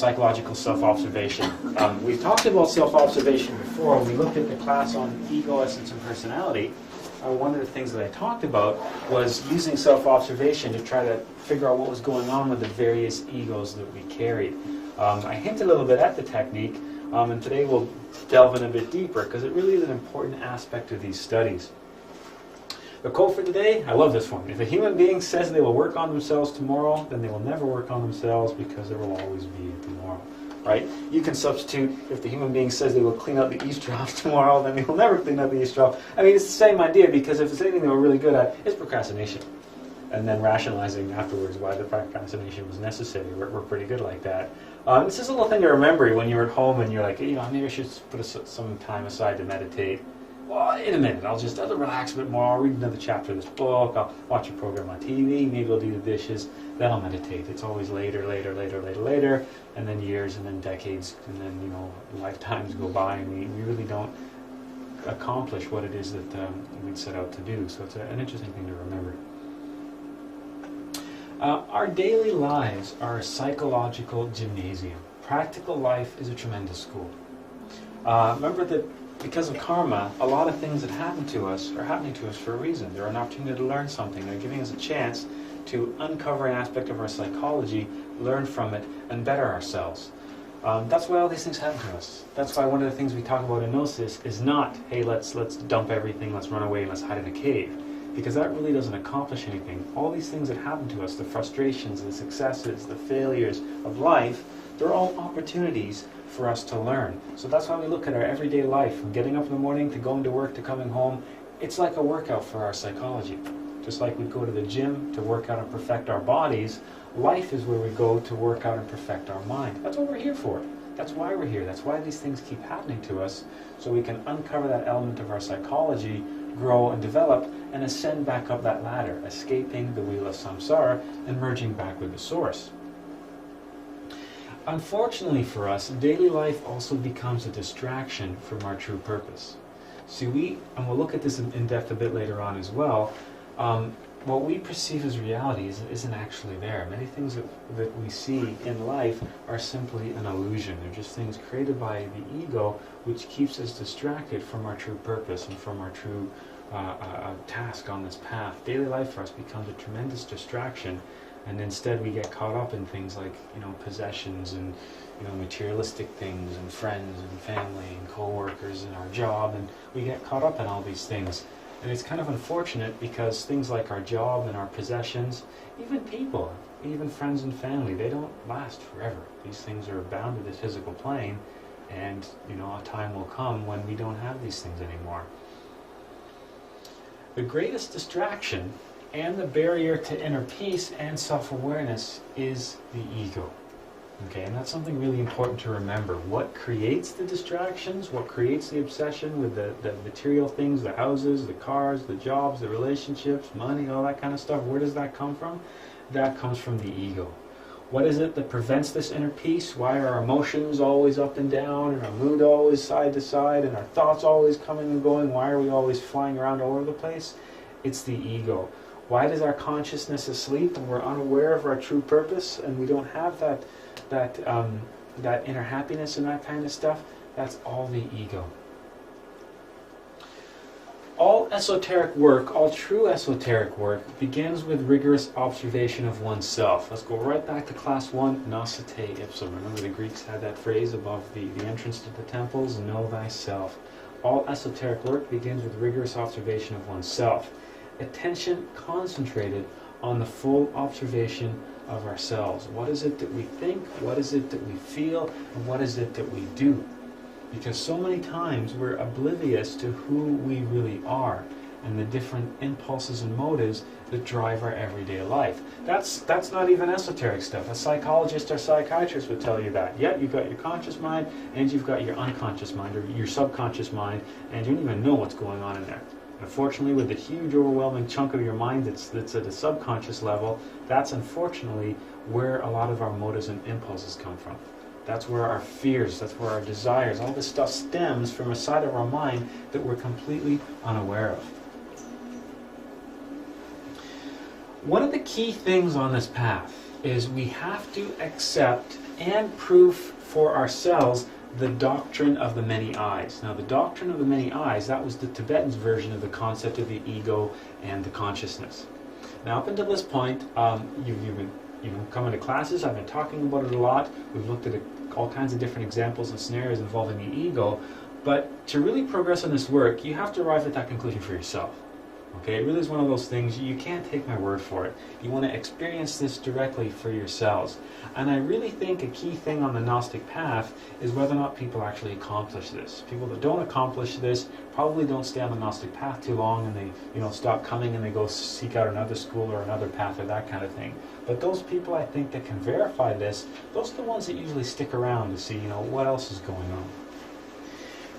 psychological self-observation. We've talked about self-observation before. We looked at the class on ego, essence, and personality. One of the things that I talked about was using self-observation to try to figure out what was going on with the various egos that we carried. I hinted a little bit at the technique, and today we'll delve in a bit deeper because it really is an important aspect of these studies. The quote for today, I love this one. If a human being says they will work on themselves tomorrow, then they will never work on themselves because there will always be a tomorrow. Right? You can substitute, if the human being says they will clean out the eavesdrops tomorrow, then they will never clean out the eavesdrop. I mean, it's the same idea, because if it's anything that we're really good at, it's procrastination. And then rationalizing afterwards why the procrastination was necessary. We're pretty good like that. This is a little thing to remember when you're at home and you're like, you know, maybe I should put some time aside to meditate. Well, in a minute, I'll relax a bit more, I'll read another chapter of this book, I'll watch a program on TV, maybe I'll do the dishes, then I'll meditate. It's always later, and then years, and then decades, and then, you know, lifetimes go by, and we really don't accomplish what it is that we'd set out to do. So it's an interesting thing to remember. Our daily lives are a psychological gymnasium. Practical life is a tremendous school. Remember that because of karma, a lot of things that happen to us are happening to us for a reason. They're an opportunity to learn something. They're giving us a chance to uncover an aspect of our psychology, learn from it, and better ourselves. That's why all these things happen to us. That's why one of the things we talk about in Gnosis is not, hey, let's dump everything, let's run away, and let's hide in a cave. Because that really doesn't accomplish anything. All these things that happen to us, the frustrations, the successes, the failures of life, they're all opportunities for us to learn. So that's why we look at our everyday life, from getting up in the morning to going to work to coming home. It's like a workout for our psychology. Just like we go to the gym to work out and perfect our bodies, life is where we go to work out and perfect our mind. That's what we're here for. That's why we're here. That's why these things keep happening to us, so we can uncover that element of our psychology, grow and develop, and ascend back up that ladder, escaping the wheel of samsara and merging back with the source. Unfortunately for us, daily life also becomes a distraction from our true purpose. See, and we'll look at this in depth a bit later on as well, what we perceive as reality isn't actually there. Many things that we see in life are simply an illusion. They're just things created by the ego, which keeps us distracted from our true purpose and from our true task on this path. Daily life for us becomes a tremendous distraction, and instead we get caught up in things like, you know, possessions and, you know, materialistic things and friends and family and co-workers and our job, and we get caught up in all these things. And it's kind of unfortunate, because things like our job and our possessions, even people, even friends and family, they don't last forever. These things are bound to this physical plane, and, you know, a time will come when we don't have these things anymore. The greatest distraction and the barrier to inner peace and self-awareness is the ego. Okay, and that's something really important to remember. What creates the distractions, what creates the obsession with the material things, the houses, the cars, the jobs, the relationships, money, all that kind of stuff, where does that come from? That comes from the ego. What is it that prevents this inner peace? Why are our emotions always up and down, and our mood always side to side, and our thoughts always coming and going? Why are we always flying around all over the place? It's the ego. Why does our consciousness asleep and we're unaware of our true purpose, and we don't have that inner happiness and that kind of stuff? That's all the ego. All esoteric work, all true esoteric work, begins with rigorous observation of oneself. Let's go right back to class 1, Gnosis ipsum. Remember the Greeks had that phrase above the entrance to the temples, know thyself. All esoteric work begins with rigorous observation of oneself. Attention concentrated on the full observation of ourselves. What is it that we think? What is it that we feel? And what is it that we do? Because so many times we're oblivious to who we really are and the different impulses and motives that drive our everyday life. That's not even esoteric stuff. A psychologist or psychiatrist would tell you that. Yeah, you've got your conscious mind and you've got your unconscious mind or your subconscious mind, and you don't even know what's going on in there. Unfortunately, with the huge overwhelming chunk of your mind that's at a subconscious level, that's unfortunately where a lot of our motives and impulses come from. That's where our fears, that's where our desires, all this stuff stems from a side of our mind that we're completely unaware of. One of the key things on this path is we have to accept and prove for ourselves the doctrine of the many eyes. Now, the doctrine of the many eyes, that was the Tibetan's version of the concept of the ego and the consciousness. Now, up until this point, you've been coming to classes. I've been talking about it a lot. We've looked at all kinds of different examples and scenarios involving the ego. But to really progress on this work, you have to arrive at that conclusion for yourself. Okay, it really is one of those things, you can't take my word for it. You want to experience this directly for yourselves. And I really think a key thing on the Gnostic path is whether or not people actually accomplish this. People that don't accomplish this probably don't stay on the Gnostic path too long, and they stop coming and they go seek out another school or another path or that kind of thing. But those people, I think, that can verify this, those are the ones that usually stick around to see what else is going on.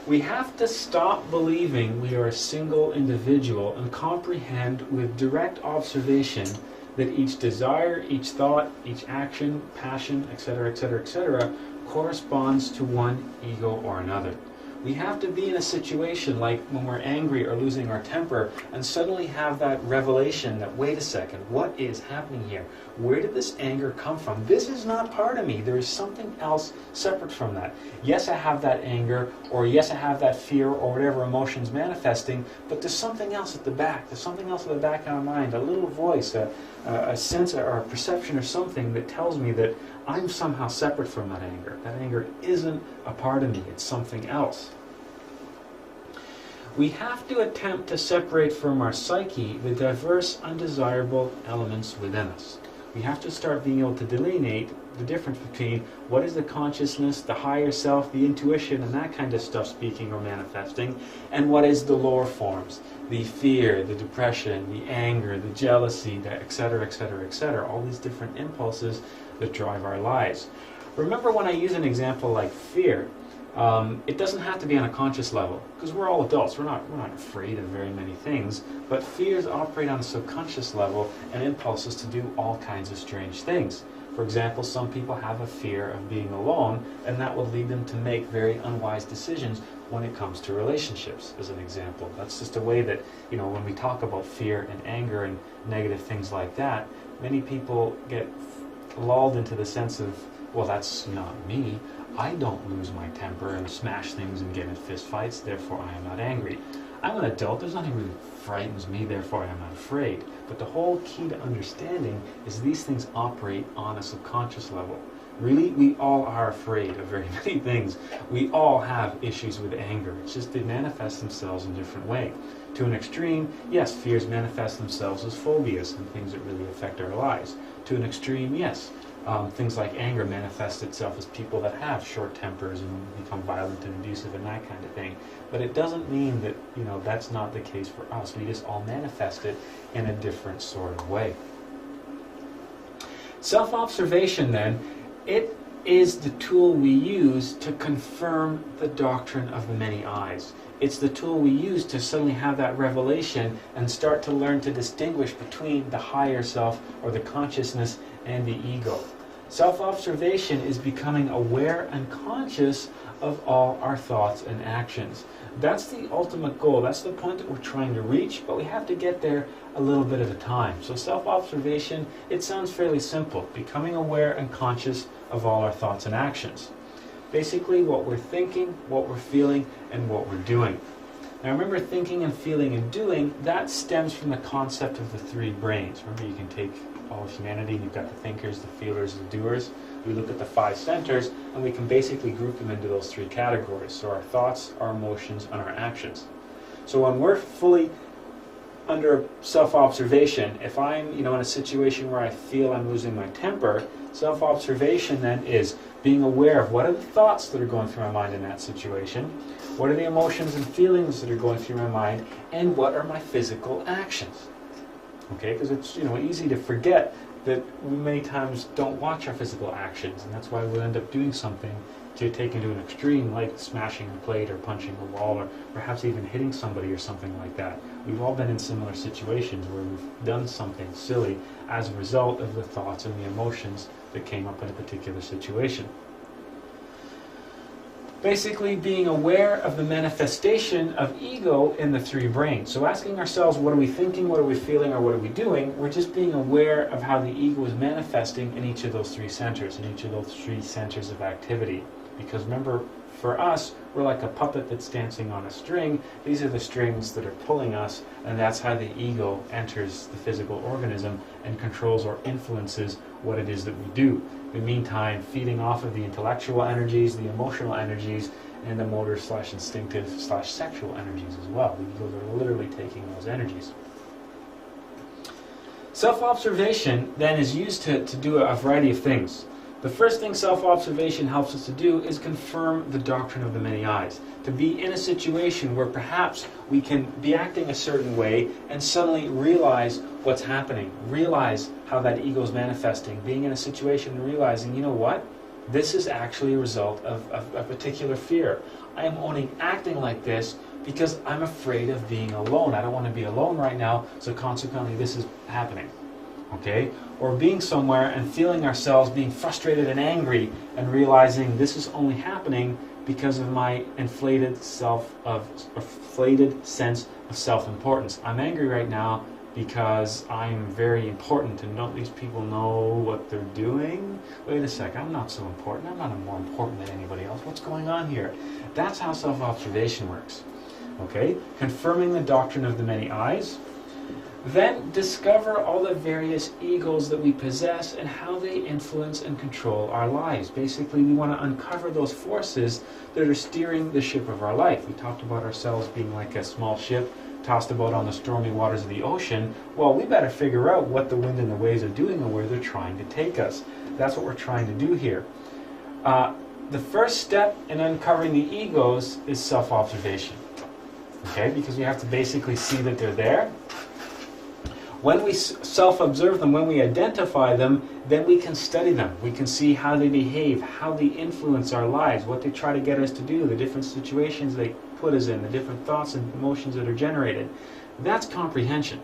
We have to stop believing we are a single individual and comprehend with direct observation that each desire, each thought, each action, passion, etc., etc., etc., corresponds to one ego or another. We have to be in a situation like when we're angry or losing our temper and suddenly have that revelation that, wait a second, what is happening here? Where did this anger come from? This is not part of me. There is something else separate from that. Yes, I have that anger, or yes, I have that fear, or whatever emotion's manifesting, but there's something else at the back. There's something else at the back of my mind, a little voice, a sense or a perception or something that tells me that I'm somehow separate from that anger. That anger isn't a part of me. It's something else. We have to attempt to separate from our psyche the diverse, undesirable elements within us. We have to start being able to delineate the difference between what is the consciousness, the higher self, the intuition, and that kind of stuff speaking or manifesting, and what is the lower forms, the fear, the depression, the anger, the jealousy, the etc., etc., etc., all these different impulses that drive our lives. Remember, when I use an example like fear, it doesn't have to be on a conscious level, because we're all adults. We're not afraid of very many things, but fears operate on a subconscious level and impulses to do all kinds of strange things. For example, some people have a fear of being alone, and that will lead them to make very unwise decisions when it comes to relationships, as an example. That's just a way that, when we talk about fear and anger and negative things like that, many people get lulled into the sense of, well, that's not me. I don't lose my temper and smash things and get in fist fights, therefore I am not angry. I'm an adult, there's nothing really frightens me, therefore I am not afraid. But the whole key to understanding is these things operate on a subconscious level. Really, we all are afraid of very many things. We all have issues with anger. It's just they manifest themselves in a different way. To an extreme, yes, fears manifest themselves as phobias and things that really affect our lives. To an extreme, yes, things like anger manifest itself as people that have short tempers and become violent and abusive and that kind of thing. But it doesn't mean that, that's not the case for us. We just all manifest it in a different sort of way. Self-observation, then, it is the tool we use to confirm the doctrine of the many eyes. It's the tool we use to suddenly have that revelation and start to learn to distinguish between the higher self or the consciousness and the ego. Self-observation is becoming aware and conscious of all our thoughts and actions. That's the ultimate goal. That's the point that we're trying to reach, but we have to get there a little bit at a time. So self-observation, it sounds fairly simple. Becoming aware and conscious of all our thoughts and actions. Basically, what we're thinking, what we're feeling, and what we're doing. Now remember, thinking and feeling and doing, that stems from the concept of the three brains. Remember, you can take all of humanity, and you've got the thinkers, the feelers, the doers. We look at the 5 centers, and we can basically group them into those 3 categories. So our thoughts, our emotions, and our actions. So when we're fully under self-observation, if I'm in a situation where I feel I'm losing my temper, self-observation then is being aware of what are the thoughts that are going through my mind in that situation, what are the emotions and feelings that are going through my mind, and what are my physical actions. Okay, because it's easy to forget that we many times don't watch our physical actions, and that's why we'll end up doing something to take into an extreme, like smashing a plate or punching a wall or perhaps even hitting somebody or something like that. We've all been in similar situations where we've done something silly as a result of the thoughts and the emotions that came up in a particular situation. basically being aware of the manifestation of ego in the three brains. So asking ourselves, what are we thinking, what are we feeling, or what are we doing? We're just being aware of how the ego is manifesting in each of those three centers, in each of those three centers of activity. Because remember, for us, we're like a puppet that's dancing on a string. These are the strings that are pulling us, and that's how the ego enters the physical organism and controls or influences what it is that we do. In the meantime, feeding off of the intellectual energies, the emotional energies, and the motor/instinctive/sexual energies as well. The egos are literally taking those energies. Self-observation then is used to do a variety of things. The first thing self-observation helps us to do is confirm the doctrine of the many eyes. To be in a situation where perhaps we can be acting a certain way and suddenly realize what's happening, realize how that ego is manifesting, being in a situation and realizing, you know what, this is actually a result of a particular fear. I am only acting like this because I'm afraid of being alone. I don't want to be alone right now, so consequently this is happening. Okay? Or being somewhere and feeling ourselves being frustrated and angry and realizing this is only happening because of my inflated sense of self-importance. I'm angry right now because I'm very important, and don't these people know what they're doing? Wait a sec, I'm not so important. I'm not more important than anybody else. What's going on here? That's how self-observation works. Okay? Confirming the doctrine of the many eyes. Then discover all the various egos that we possess and how they influence and control our lives. Basically, we want to uncover those forces that are steering the ship of our life. We talked about ourselves being like a small ship tossed about on the stormy waters of the ocean. Well, we better figure out what the wind and the waves are doing and where they're trying to take us. That's what we're trying to do here. The first step in uncovering the egos is self-observation. Okay, because we have to basically see that they're there. When we self-observe them, when we identify them, then we can study them. We can see how they behave, how they influence our lives, what they try to get us to do, the different situations they put us in, the different thoughts and emotions that are generated. That's comprehension.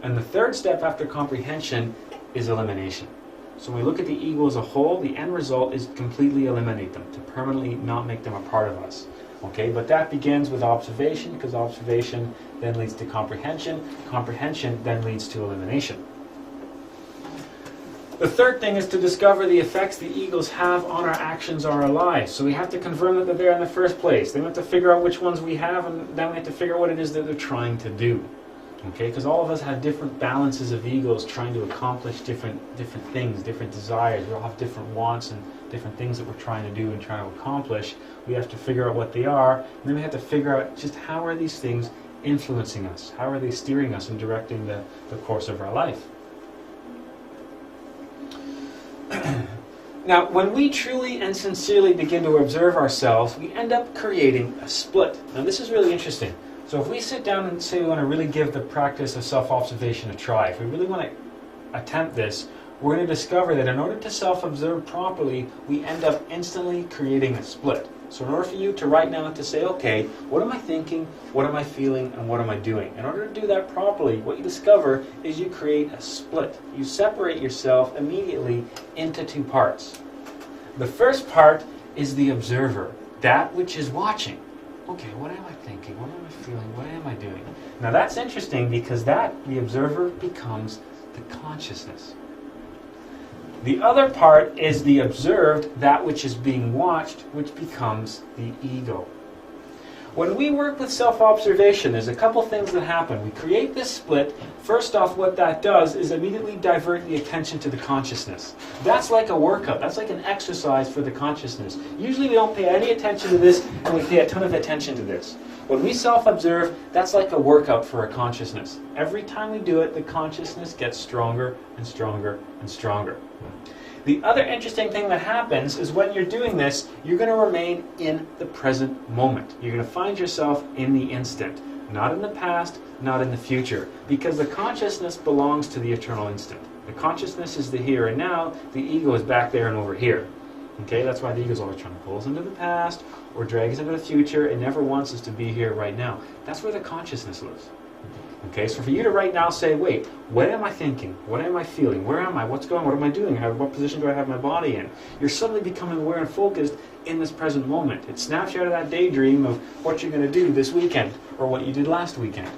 And the third step after comprehension is elimination. So when we look at the ego as a whole, the end result is completely eliminate them, to permanently not make them a part of us. Okay, but that begins with observation, because observation then leads to comprehension. Comprehension then leads to elimination. The third thing is to discover the effects the egos have on our actions or our lives. So we have to confirm that they're there in the first place. Then we have to figure out which ones we have, and then we have to figure out what it is that they're trying to do. Okay, because all of us have different balances of egos trying to accomplish different things, different desires. We all have different wants and different things that we're trying to do and trying to accomplish. We have to figure out what they are, and then we have to figure out just how are these things influencing us? How are they steering us and directing the course of our life? Now, when we truly and sincerely begin to observe ourselves, we end up creating a split. Now, this is really interesting. So if we sit down and say we want to really give the practice of self-observation a try, if we really want to attempt this, we're going to discover that in order to self-observe properly, we end up instantly creating a split. So in order for you to right now to say, okay, what am I thinking, what am I feeling, and what am I doing? In order to do that properly, what you discover is you create a split. You separate yourself immediately into two parts. The first part is the observer, that which is watching. Okay, what am I thinking? What am I feeling? What am I doing? Now that's interesting because the observer becomes the consciousness. The other part is the observed, that which is being watched, which becomes the ego. When we work with self-observation, there's a couple things that happen. We create this split. First off, what that does is immediately divert the attention to the consciousness. That's like a workout. That's like an exercise for the consciousness. Usually we don't pay any attention to this, and we pay a ton of attention to this. When we self-observe, that's like a workout for a consciousness. Every time we do it, the consciousness gets stronger and stronger and stronger. The other interesting thing that happens is when you're doing this, you're going to remain in the present moment. You're going to find yourself in the instant, not in the past, not in the future, because the consciousness belongs to the eternal instant. The consciousness is the here and now, the ego is back there and over here. Okay, that's why the ego is always trying to pull us into the past or drag us into the future. It never wants us to be here right now. That's where the consciousness lives. Okay, so for you to right now say, wait, what am I thinking? What am I feeling? Where am I? What's going on? What am I doing? What position do I have my body in? You're suddenly becoming aware and focused in this present moment. It snaps you out of that daydream of what you're going to do this weekend or what you did last weekend.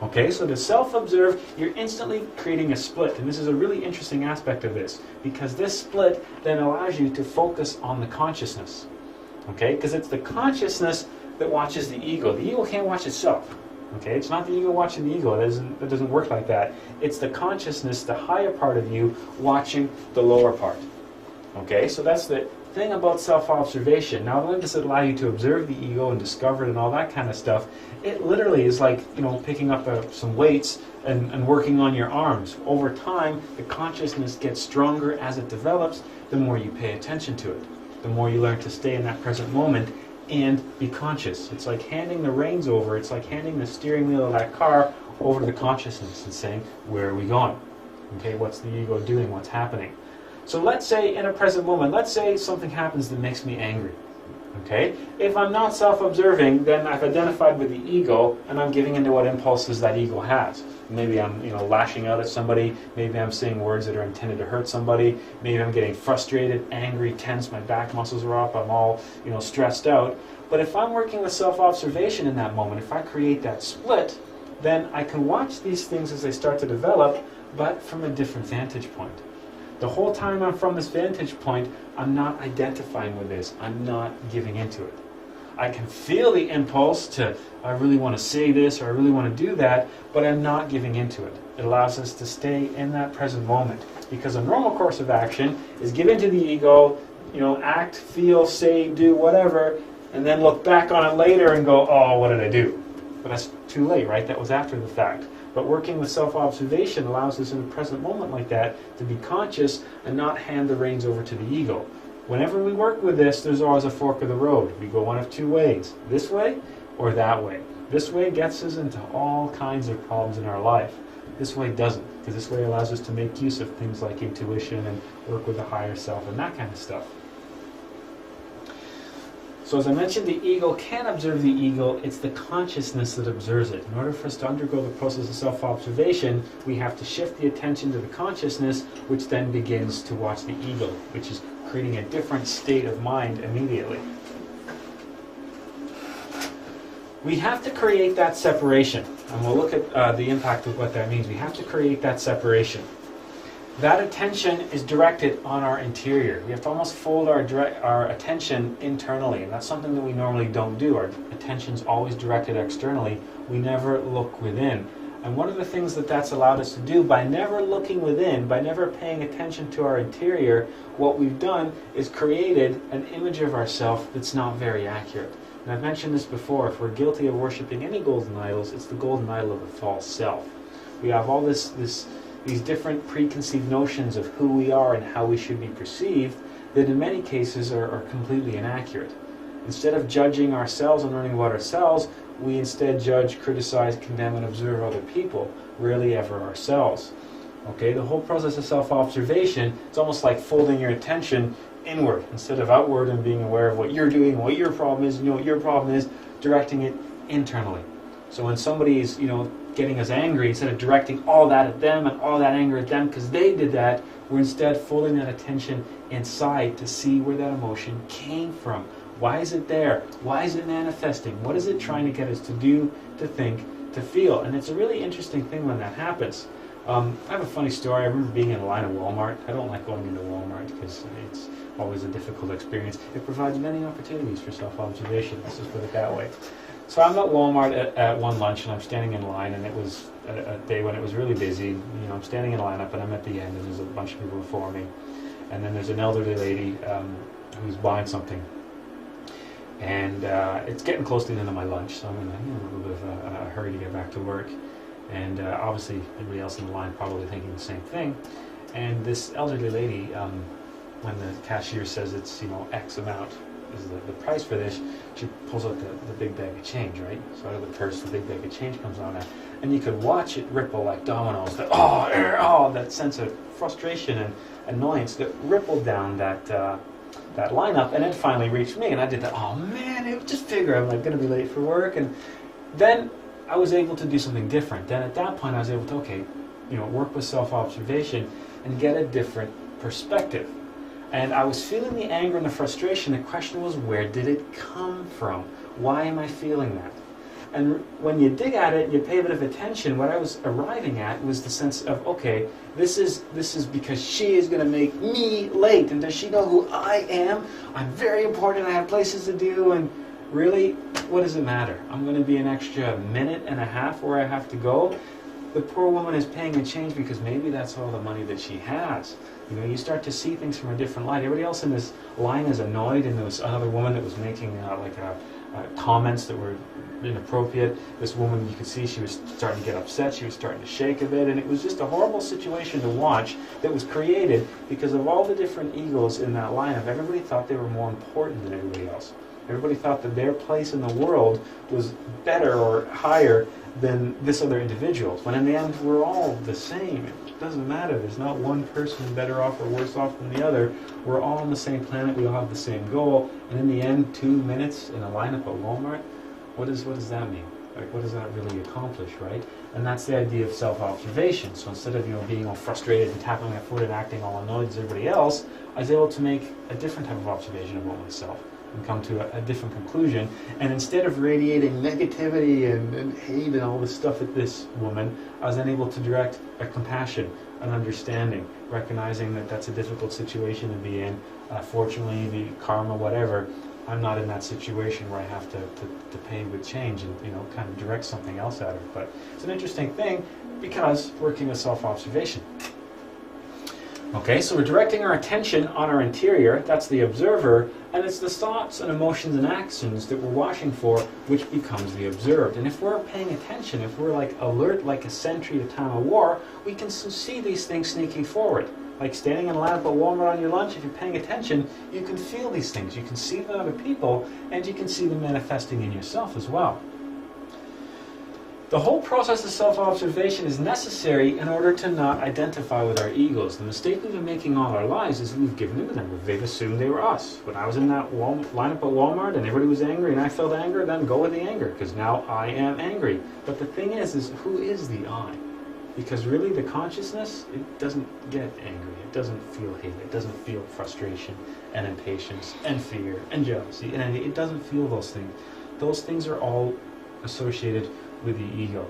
Okay, so to self-observe, you're instantly creating a split. And this is a really interesting aspect of this, because this split then allows you to focus on the consciousness. Okay, because it's the consciousness that watches the ego. The ego can't watch itself. Okay, it's not the ego watching the ego. It doesn't work like that. It's the consciousness, the higher part of you, watching the lower part. Okay, so that's the thing about self-observation. Not only does it allow you to observe the ego and discover it and all that kind of stuff, it literally is like, picking up some weights and working on your arms. Over time, the consciousness gets stronger as it develops, the more you pay attention to it. The more you learn to stay in that present moment and be conscious. It's like handing the reins over. It's like handing the steering wheel of that car over to the consciousness and saying, where are we going? Okay, what's the ego doing? What's happening? So let's say in a present moment, let's say something happens that makes me angry. Okay? If I'm not self-observing, then I've identified with the ego and I'm giving into what impulses that ego has. Maybe I'm lashing out at somebody. Maybe I'm saying words that are intended to hurt somebody. Maybe I'm getting frustrated, angry, tense. My back muscles are up. I'm all stressed out. But if I'm working with self-observation in that moment, if I create that split, then I can watch these things as they start to develop, but from a different vantage point. The whole time I'm from this vantage point, I'm not identifying with this. I'm not giving into it. I can feel the impulse to, I really want to say this or I really want to do that, but I'm not giving into it. It allows us to stay in that present moment, because a normal course of action is give into the ego, act, feel, say, do, whatever, and then look back on it later and go, oh, what did I do? But that's too late, right? That was after the fact. But working with self-observation allows us in a present moment like that to be conscious and not hand the reins over to the ego. Whenever we work with this, there's always a fork of the road. We go one of two ways, this way or that way. This way gets us into all kinds of problems in our life. This way doesn't, because this way allows us to make use of things like intuition and work with the higher self and that kind of stuff. So as I mentioned, the ego can observe the ego. It's the consciousness that observes it. In order for us to undergo the process of self-observation, we have to shift the attention to the consciousness, which then begins to watch the ego, which is creating a different state of mind immediately. We have to create that separation, and we'll look at the impact of what that means. We have to create that separation. That attention is directed on our interior. We have to almost fold our attention internally, and that's something that we normally don't do. Our attention's always directed externally. We never look within. And one of the things that that's allowed us to do, by never looking within, by never paying attention to our interior, what we've done is created an image of ourselves that's not very accurate. And I've mentioned this before, if we're guilty of worshipping any golden idols, it's the golden idol of the false self. We have all these different preconceived notions of who we are and how we should be perceived that in many cases are completely inaccurate. Instead of judging ourselves and learning about ourselves, we instead judge, criticize, condemn, and observe other people, rarely ever ourselves. Okay, the whole process of self-observation, it's almost like folding your attention inward instead of outward and being aware of what you're doing, what your problem is, what your problem is, directing it internally. So when somebody is, getting us angry, instead of directing all that at them and all that anger at them because they did that, we're instead folding that attention inside to see where that emotion came from. Why is it there? Why is it manifesting? What is it trying to get us to do, to think, to feel? And it's a really interesting thing when that happens. I have a funny story. I remember being in a line at Walmart. I don't like going into Walmart because it's always a difficult experience. It provides many opportunities for self-observation. Let's just put it that way. So I'm at Walmart at one lunch, and I'm standing in line, and it was a day when it was really busy. I'm standing in line up, and I'm at the end, and there's a bunch of people before me. And then there's an elderly lady who's buying something. And it's getting close to the end of my lunch, so I'm in a little bit of a hurry to get back to work. And obviously, everybody else in the line probably thinking the same thing. And this elderly lady, when the cashier says it's X amount is the price for this, she pulls out the big bag of change, right? So out of the purse, the big bag of change comes on out, and you could watch it ripple like dominoes. That sense of frustration and annoyance that rippled down that lineup, and it finally reached me, and I did that. Oh man, it just figure I'm going to be late for work, and then I was able to do something different. Then at that point I was able to, okay, work with self-observation and get a different perspective. And I was feeling the anger and the frustration. The question was, where did it come from? Why am I feeling that? And when you dig at it and you pay a bit of attention, what I was arriving at was the sense of, okay, this is because she is going to make me late. And does she know who I am? I'm very important. I have places to do. And really, what does it matter? I'm going to be an extra minute and a half where I have to go. The poor woman is paying a change because maybe that's all the money that she has. You start to see things from a different light. Everybody else in this line is annoyed, and there was another woman that was making comments that were inappropriate. This woman, you could see she was starting to get upset. She was starting to shake a bit, and it was just a horrible situation to watch that was created because of all the different egos in that lineup. Everybody thought they were more important than everybody else. Everybody thought that their place in the world was better or higher than this other individual, when in the end we're all the same. It doesn't matter. There's not one person better off or worse off than the other. We're all on the same planet. We all have the same goal. And in the end, 2 minutes in a lineup at Walmart, what does that mean? Like, what does that really accomplish, right? And that's the idea of self-observation. So instead of being all frustrated and tapping my foot and acting all annoyed as everybody else, I was able to make a different type of observation about myself and come to a different conclusion. And instead of radiating negativity and hate and all this stuff at this woman, I was then able to direct a compassion, an understanding, recognizing that that's a difficult situation to be in. Fortunately, the karma, whatever, I'm not in that situation where I have to pay with change and kind of direct something else at her. But it's an interesting thing because working with self-observation. Okay, so we're directing our attention on our interior, that's the observer, and it's the thoughts and emotions and actions that we're watching for which becomes the observed. And if we're paying attention, if we're like alert like a sentry at a time of war, we can see these things sneaking forward. Like standing in a line at Walmart on your lunch, if you're paying attention, you can feel these things. You can see them in other people, and you can see them manifesting in yourself as well. The whole process of self-observation is necessary in order to not identify with our egos. The mistake we've been making all our lives is we've given in to them. They've assumed they were us. When I was in that lineup at Walmart and everybody was angry and I felt anger, then go with the anger, because now I am angry. But the thing is who is the I? Because really the consciousness, it doesn't get angry. It doesn't feel hate. It doesn't feel frustration and impatience and fear and jealousy. And it doesn't feel those things. Those things are all associated with the ego.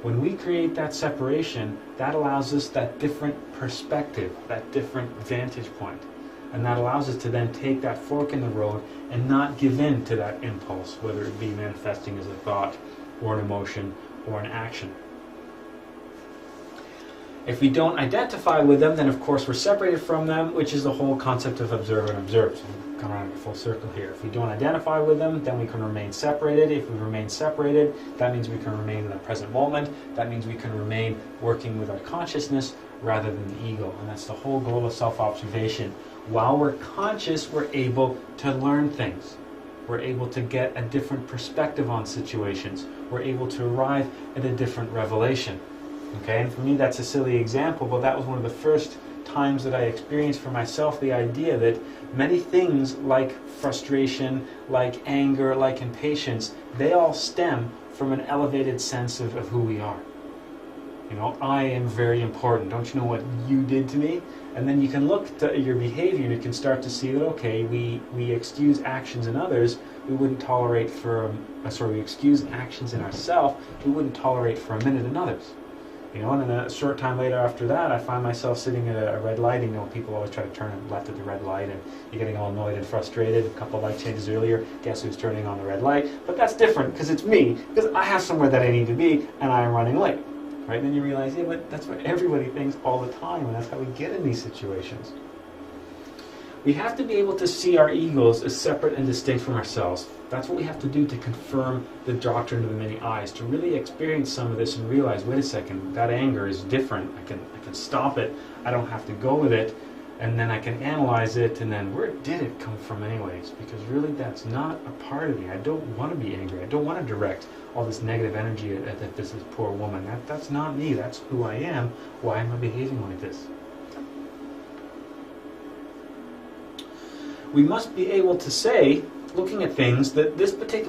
When we create that separation, that allows us that different perspective, that different vantage point. And that allows us to then take that fork in the road and not give in to that impulse, whether it be manifesting as a thought or an emotion or an action. If we don't identify with them, then of course we're separated from them, which is the whole concept of observe and observe. So we come around in a full circle here. If we don't identify with them, then we can remain separated. If we remain separated, that means we can remain in the present moment. That means we can remain working with our consciousness rather than the ego. And that's the whole goal of self-observation. While we're conscious, we're able to learn things. We're able to get a different perspective on situations. We're able to arrive at a different revelation. Okay, and for me that's a silly example, but that was one of the first times that I experienced for myself the idea that many things like frustration, like anger, like impatience, they all stem from an elevated sense of who we are. I am very important. Don't you know what you did to me? And then you can look to your behavior and you can start to see that, okay, we excuse actions in others we wouldn't tolerate we excuse actions in ourselves we wouldn't tolerate for a minute in others. And then a short time later after that, I find myself sitting at a red light. People always try to turn left at the red light, and you're getting all annoyed and frustrated. A couple of light changes earlier, guess who's turning on the red light? But that's different, because it's me, because I have somewhere that I need to be, and I am running late. Right? And then you realize, yeah, but that's what everybody thinks all the time, and that's how we get in these situations. We have to be able to see our egos as separate and distinct from ourselves. That's what we have to do to confirm the doctrine of the many eyes, to really experience some of this and realize, wait a second, that anger is different. I can stop it. I don't have to go with it. And then I can analyze it, and then where did it come from anyways? Because really that's not a part of me. I don't want to be angry. I don't want to direct all this negative energy at this poor woman. That's not me. That's who I am. Why am I behaving like this? We must be able to say looking at things that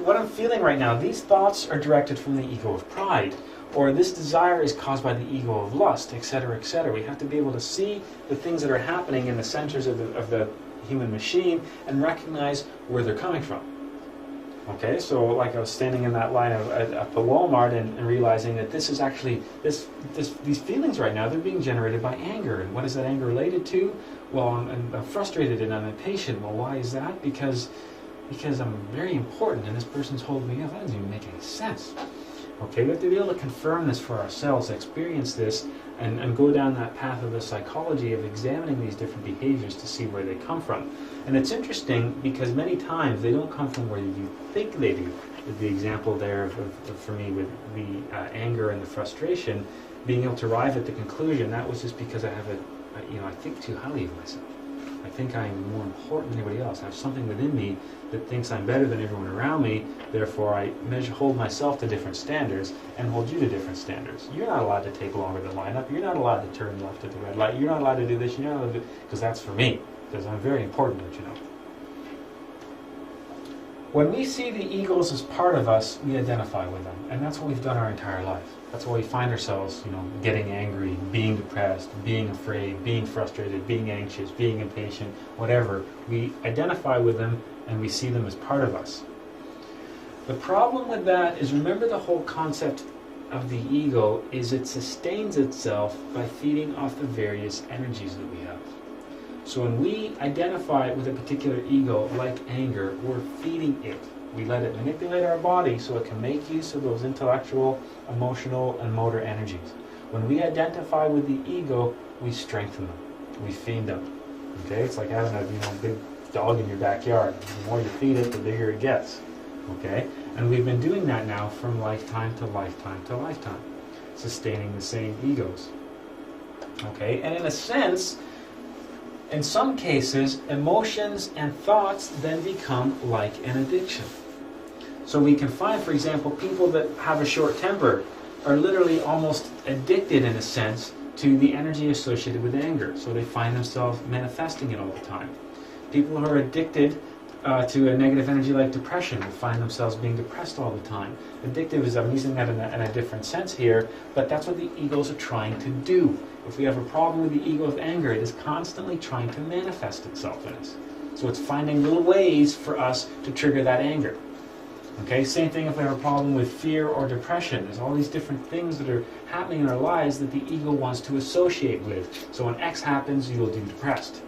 what I'm feeling right now, these thoughts are directed from the ego of pride, or this desire is caused by the ego of lust, etc., etc. We have to be able to see the things that are happening in the centers of the human machine and recognize where they're coming from. Okay, so like I was standing in that line at the Walmart and realizing that this is actually, these feelings right now, they're being generated by anger. And what is that anger related to? Well, I'm frustrated and I'm impatient. Well, why is that? Because I'm very important and this person's holding me up. That doesn't even make any sense. Okay, we have to be able to confirm this for ourselves, experience this, and go down that path of the psychology of examining these different behaviors to see where they come from. And it's interesting because many times they don't come from where you think they do. The example there for me with the anger and the frustration, being able to arrive at the conclusion, that was just because I have I think too highly of myself. I think I'm more important than anybody else. I have something within me that thinks I'm better than everyone around me. Therefore, I hold myself to different standards and hold you to different standards. You're not allowed to take longer than line up. You're not allowed to turn left at the red light. You're not allowed to do this. You're not allowed to do, because that's for me. Because I'm very important, don't you know? When we see the egos as part of us, we identify with them. And that's what we've done our entire life. That's why we find ourselves, getting angry, being depressed, being afraid, being frustrated, being anxious, being impatient, whatever. We identify with them and we see them as part of us. The problem with that is, remember, the whole concept of the ego is it sustains itself by feeding off the various energies that we have. So when we identify with a particular ego, like anger, we're feeding it. We let it manipulate our body so it can make use of those intellectual, emotional, and motor energies. When we identify with the ego, we strengthen them. We feed them. Okay, it's like having a big dog in your backyard. The more you feed it, the bigger it gets. Okay, and we've been doing that now from lifetime to lifetime to lifetime, sustaining the same egos. Okay, and in a sense, in some cases, emotions and thoughts then become like an addiction. So we can find, for example, people that have a short temper are literally almost addicted, in a sense, to the energy associated with anger. So they find themselves manifesting it all the time. People who are addicted to a negative energy like depression will find themselves being depressed all the time. Addictive is, I'm using that in a different sense here, but that's what the egos are trying to do. If we have a problem with the ego of anger, it is constantly trying to manifest itself in us. So it's finding little ways for us to trigger that anger. Okay, same thing if we have a problem with fear or depression. There's all these different things that are happening in our lives that the ego wants to associate with. So when X happens, you will be depressed.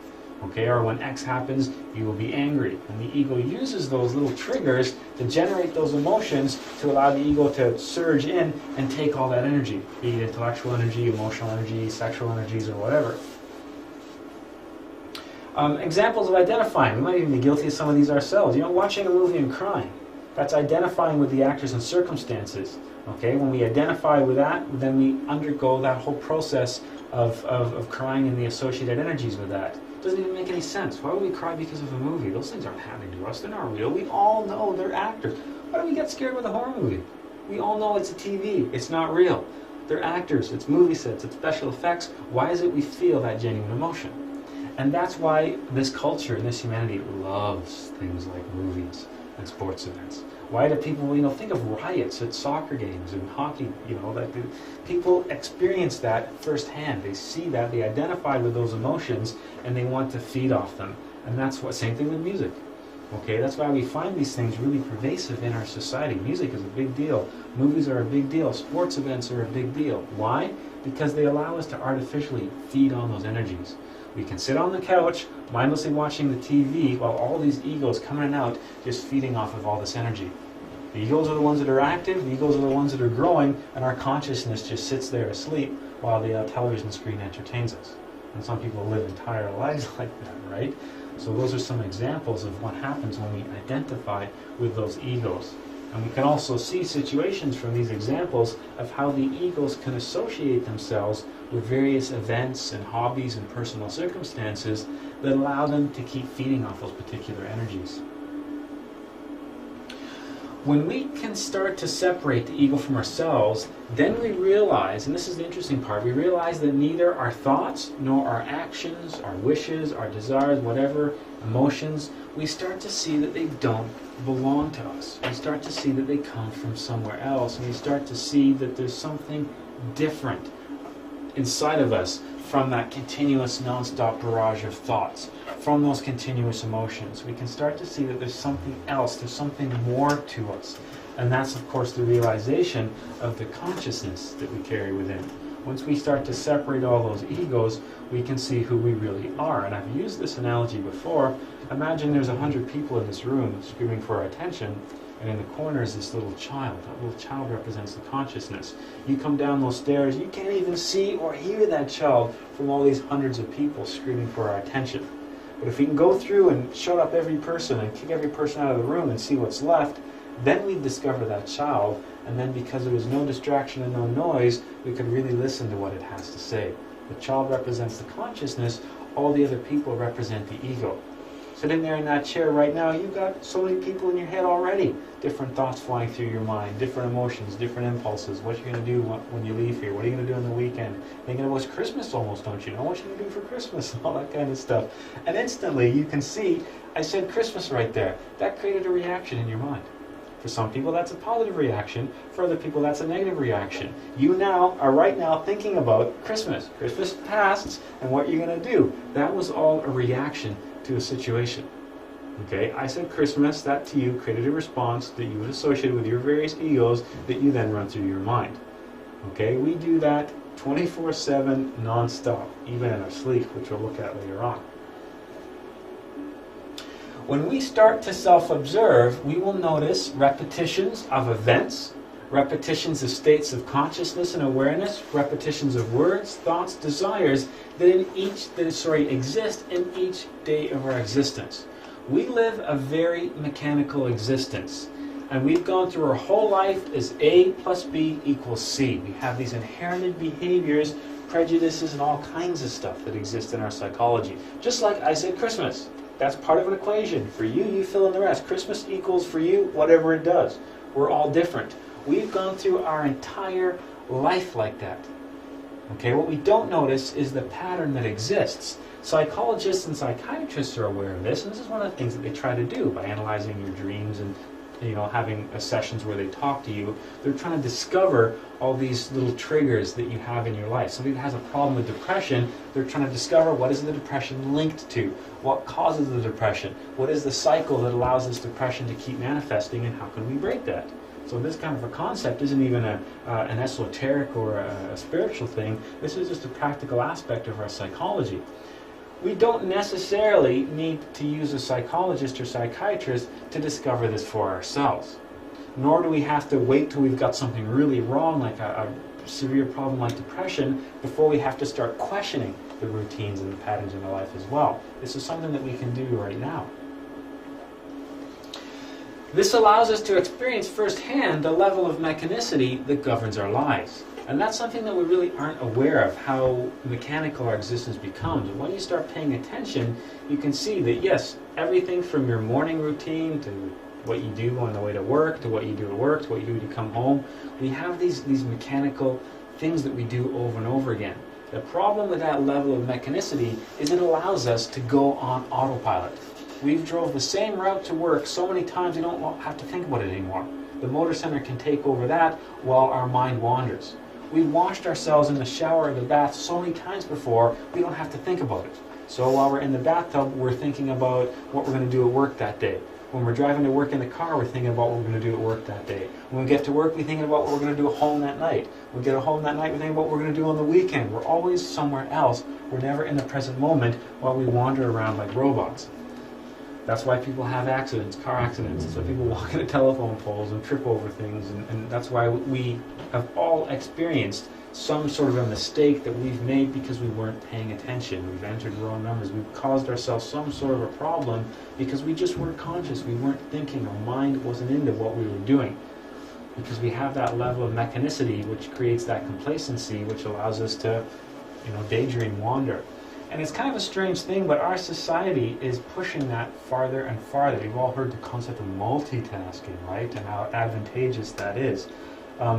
Okay, or when X happens, you will be angry. And the ego uses those little triggers to generate those emotions to allow the ego to surge in and take all that energy, be it intellectual energy, emotional energy, sexual energies, or whatever. Examples of identifying. We might even be guilty of some of these ourselves. Watching a movie and crying. That's identifying with the actors and circumstances. Okay, when we identify with that, then we undergo that whole process of crying and the associated energies with that. It doesn't even make any sense. Why would we cry because of a movie? Those things aren't happening to us. They're not real. We all know they're actors. Why do we get scared with a horror movie? We all know it's a TV. It's not real. They're actors. It's movie sets. It's special effects. Why is it we feel that genuine emotion? And that's why this culture and this humanity loves things like movies and sports events. Why do people, think of riots at soccer games and hockey, that people experience that firsthand. They see that, they identify with those emotions, and they want to feed off them. And that's same thing with music. Okay, that's why we find these things really pervasive in our society. Music is a big deal. Movies are a big deal. Sports events are a big deal. Why? Because they allow us to artificially feed on those energies. We can sit on the couch, mindlessly watching the TV, while all these egos coming out, just feeding off of all this energy. The egos are the ones that are active, the egos are the ones that are growing, and our consciousness just sits there asleep while the television screen entertains us. And some people live entire lives like that, right? So those are some examples of what happens when we identify with those egos. And we can also see situations from these examples of how the egos can associate themselves with various events and hobbies and personal circumstances that allow them to keep feeding off those particular energies. When we can start to separate the ego from ourselves, then we realize, and this is the interesting part, we realize that neither our thoughts, nor our actions, our wishes, our desires, whatever, emotions, we start to see that they don't belong to us. We start to see that they come from somewhere else, and we start to see that there's something different inside of us from that continuous non-stop barrage of thoughts, from those continuous emotions. We can start to see that there's something else, there's something more to us. And that's, of course, the realization of the consciousness that we carry within. Once we start to separate all those egos, we can see who we really are. And I've used this analogy before. Imagine there's 100 people in this room screaming for our attention, and in the corner is this little child. That little child represents the consciousness. You come down those stairs, you can't even see or hear that child from all these hundreds of people screaming for our attention. But if we can go through and shut up every person and kick every person out of the room and see what's left, then we discover that child, and then because there was no distraction and no noise, we could really listen to what it has to say. The child represents the consciousness, all the other people represent the ego. Sitting there in that chair right now, you've got so many people in your head already. Different thoughts flying through your mind, different emotions, different impulses. What you're going to do when you leave here? What are you going to do on the weekend? Thinking about it's Christmas almost, don't you know? What you going to do for Christmas? All that kind of stuff. And instantly you can see, I said Christmas right there. That created a reaction in your mind. For some people that's a positive reaction. For other people that's a negative reaction. You now are right now thinking about Christmas. Christmas passed and what you're going to do. That was all a reaction to a situation. Okay, I said Christmas, that to you created a response that you would associate with your various egos that you then run through your mind. Okay, we do that 24/7 non-stop, even in our sleep, which we'll look at later on. When we start to self-observe, we will notice repetitions of events, repetitions of states of consciousness and awareness, repetitions of words, thoughts, desires that exist in each day of our existence. We live a very mechanical existence, and we've gone through our whole life as A plus B equals C. We have these inherited behaviors, prejudices, and all kinds of stuff that exist in our psychology. Just like I said Christmas. That's part of an equation. For you, you fill in the rest. Christmas equals for you whatever it does. We're all different. We've gone through our entire life like that. Okay, what we don't notice is the pattern that exists. Psychologists and psychiatrists are aware of this, and this is one of the things that they try to do by analyzing your dreams and having sessions where they talk to you. They're trying to discover all these little triggers that you have in your life. Somebody that has a problem with depression, they're trying to discover what is the depression linked to, what causes the depression, what is the cycle that allows this depression to keep manifesting, and how can we break that? So this kind of a concept isn't even an esoteric or a spiritual thing. This is just a practical aspect of our psychology. We don't necessarily need to use a psychologist or psychiatrist to discover this for ourselves. Nor do we have to wait till we've got something really wrong, like a severe problem like depression, before we have to start questioning the routines and the patterns in our life as well. This is something that we can do right now. This allows us to experience firsthand the level of mechanicity that governs our lives. And that's something that we really aren't aware of, how mechanical our existence becomes. And when you start paying attention, you can see that, yes, everything from your morning routine to what you do on the way to work, to what you do at work, to what you do when you come home, we have these mechanical things that we do over and over again. The problem with that level of mechanicity is it allows us to go on autopilot. We've drove the same route to work so many times we don't have to think about it anymore. The motor center can take over that while our mind wanders. We washed ourselves in the shower or the bath so many times before, we don't have to think about it. So while we're in the bathtub, we're thinking about what we're going to do at work that day. When we're driving to work in the car, we're thinking about what we're going to do at work that day. When we get to work, we're thinking about what we're going to do at home that night. When we get home that night, we're thinking about what we're going to do on the weekend. We're always somewhere else. We're never in the present moment while we wander around like robots. That's why people have accidents, car accidents. That's why people walk into telephone poles and trip over things. And that's why we have all experienced some sort of a mistake that we've made because we weren't paying attention. We've entered wrong numbers. We've caused ourselves some sort of a problem because we just weren't conscious. We weren't thinking. Our mind wasn't into what we were doing. Because we have that level of mechanicity which creates that complacency which allows us to daydream, wander. And it's kind of a strange thing, but our society is pushing that farther and farther. We've all heard the concept of multitasking, right? And how advantageous that is.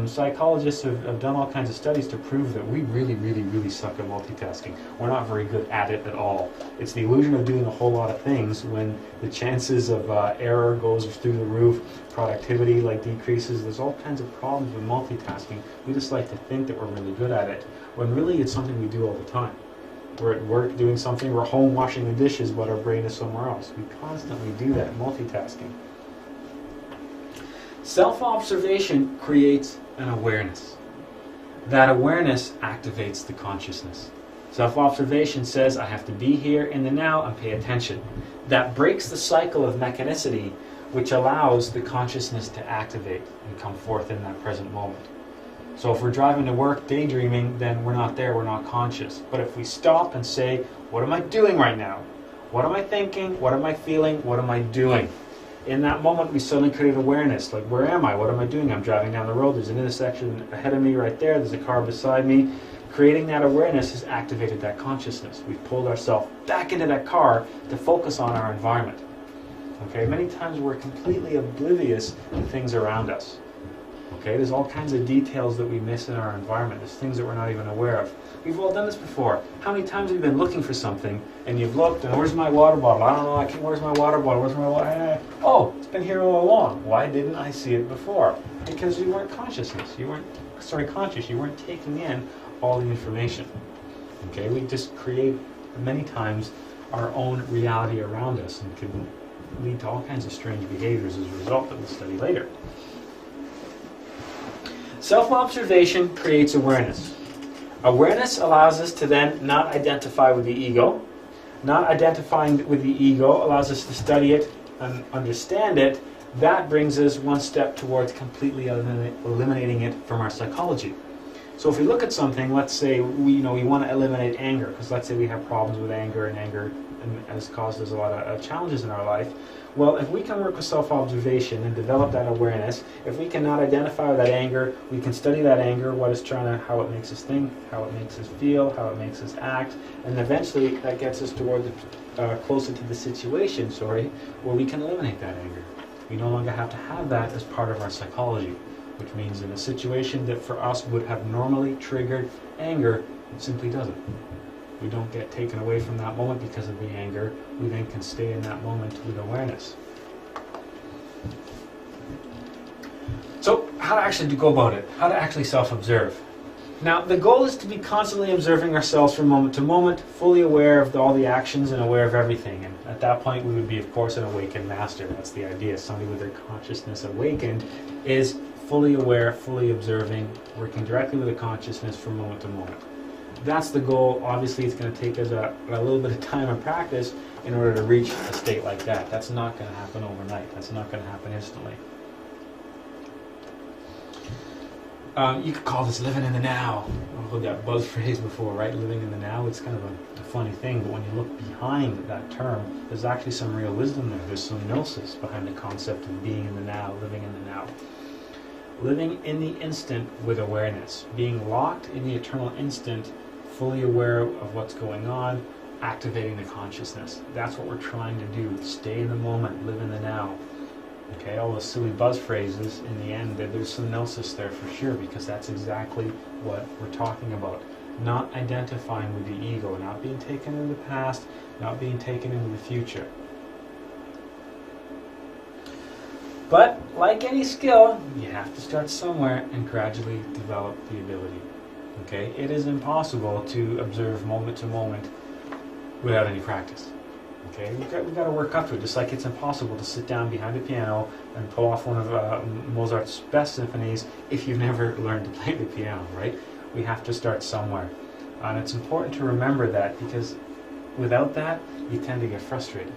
Psychologists have done all kinds of studies to prove that we really suck at multitasking. We're not very good at it at all. It's the illusion of doing a whole lot of things when the chances of error goes through the roof, productivity decreases. There's all kinds of problems with multitasking. We just like to think that we're really good at it, when really it's something we do all the time. We're at work doing something, we're home washing the dishes, but our brain is somewhere else. We constantly do that, multitasking. Self-observation creates an awareness. That awareness activates the consciousness. Self-observation says, I have to be here in the now and pay attention. That breaks the cycle of mechanicity, which allows the consciousness to activate and come forth in that present moment. So if we're driving to work daydreaming, then we're not there, we're not conscious. But if we stop and say, what am I doing right now? What am I thinking? What am I feeling? What am I doing? In that moment, we suddenly create awareness. Like, where am I? What am I doing? I'm driving down the road. There's an intersection ahead of me right there. There's a car beside me. Creating that awareness has activated that consciousness. We've pulled ourselves back into that car to focus on our environment. Okay, many times we're completely oblivious to things around us. Okay, there's all kinds of details that we miss in our environment. There's things that we're not even aware of. We've all done this before. How many times have you been looking for something and you've looked and where's my water bottle? I don't know, where's my water bottle? Where's my water? Oh, it's been here all along. Why didn't I see it before? Because you weren't conscious. You weren't taking in all the information. Okay, we just create many times our own reality around us and can lead to all kinds of strange behaviors as a result that we'll study later. Self-observation creates awareness. Awareness allows us to then not identify with the ego. Not identifying with the ego allows us to study it and understand it. That brings us one step towards completely eliminating it from our psychology. So if we look at something, let's say we want to eliminate anger, because let's say we have problems with anger, and anger has caused us a lot of challenges in our life. Well, if we can work with self-observation and develop that awareness, if we cannot identify with that anger, we can study that anger, how it makes us think, how it makes us feel, how it makes us act, and eventually that gets us toward closer to the situation, where we can eliminate that anger. We no longer have to have that as part of our psychology, which means in a situation that for us would have normally triggered anger, it simply doesn't. We don't get taken away from that moment because of the anger. We then can stay in that moment with awareness. So, how to actually go about it? How to actually self-observe? Now, the goal is to be constantly observing ourselves from moment to moment, fully aware of all the actions and aware of everything. And at that point, we would be, of course, an awakened master. That's the idea. Somebody with their consciousness awakened is fully aware, fully observing, working directly with the consciousness from moment to moment. That's the goal. Obviously, it's going to take us a little bit of time and practice in order to reach a state like that. That's not going to happen overnight. That's not going to happen instantly. You could call this living in the now. I've heard that buzz phrase before, right? Living in the now. It's kind of a funny thing, but when you look behind that term, there's actually some real wisdom there. There's some Gnosis behind the concept of being in the now, living in the now. Living in the instant with awareness. Being locked in the eternal instant, fully aware of what's going on, activating the consciousness. That's what we're trying to do. Stay in the moment, live in the now. Okay, all those silly buzz phrases, in the end, there's some Gnosis there for sure, because that's exactly what we're talking about. Not identifying with the ego, not being taken into the past, not being taken into the future. But, like any skill, you have to start somewhere and gradually develop the ability. Okay, it is impossible to observe moment to moment without any practice. Okay, we've got to work up to it, just like it's impossible to sit down behind a piano and pull off one of Mozart's best symphonies if you've never learned to play the piano, right? We have to start somewhere. And it's important to remember that, because without that, you tend to get frustrated.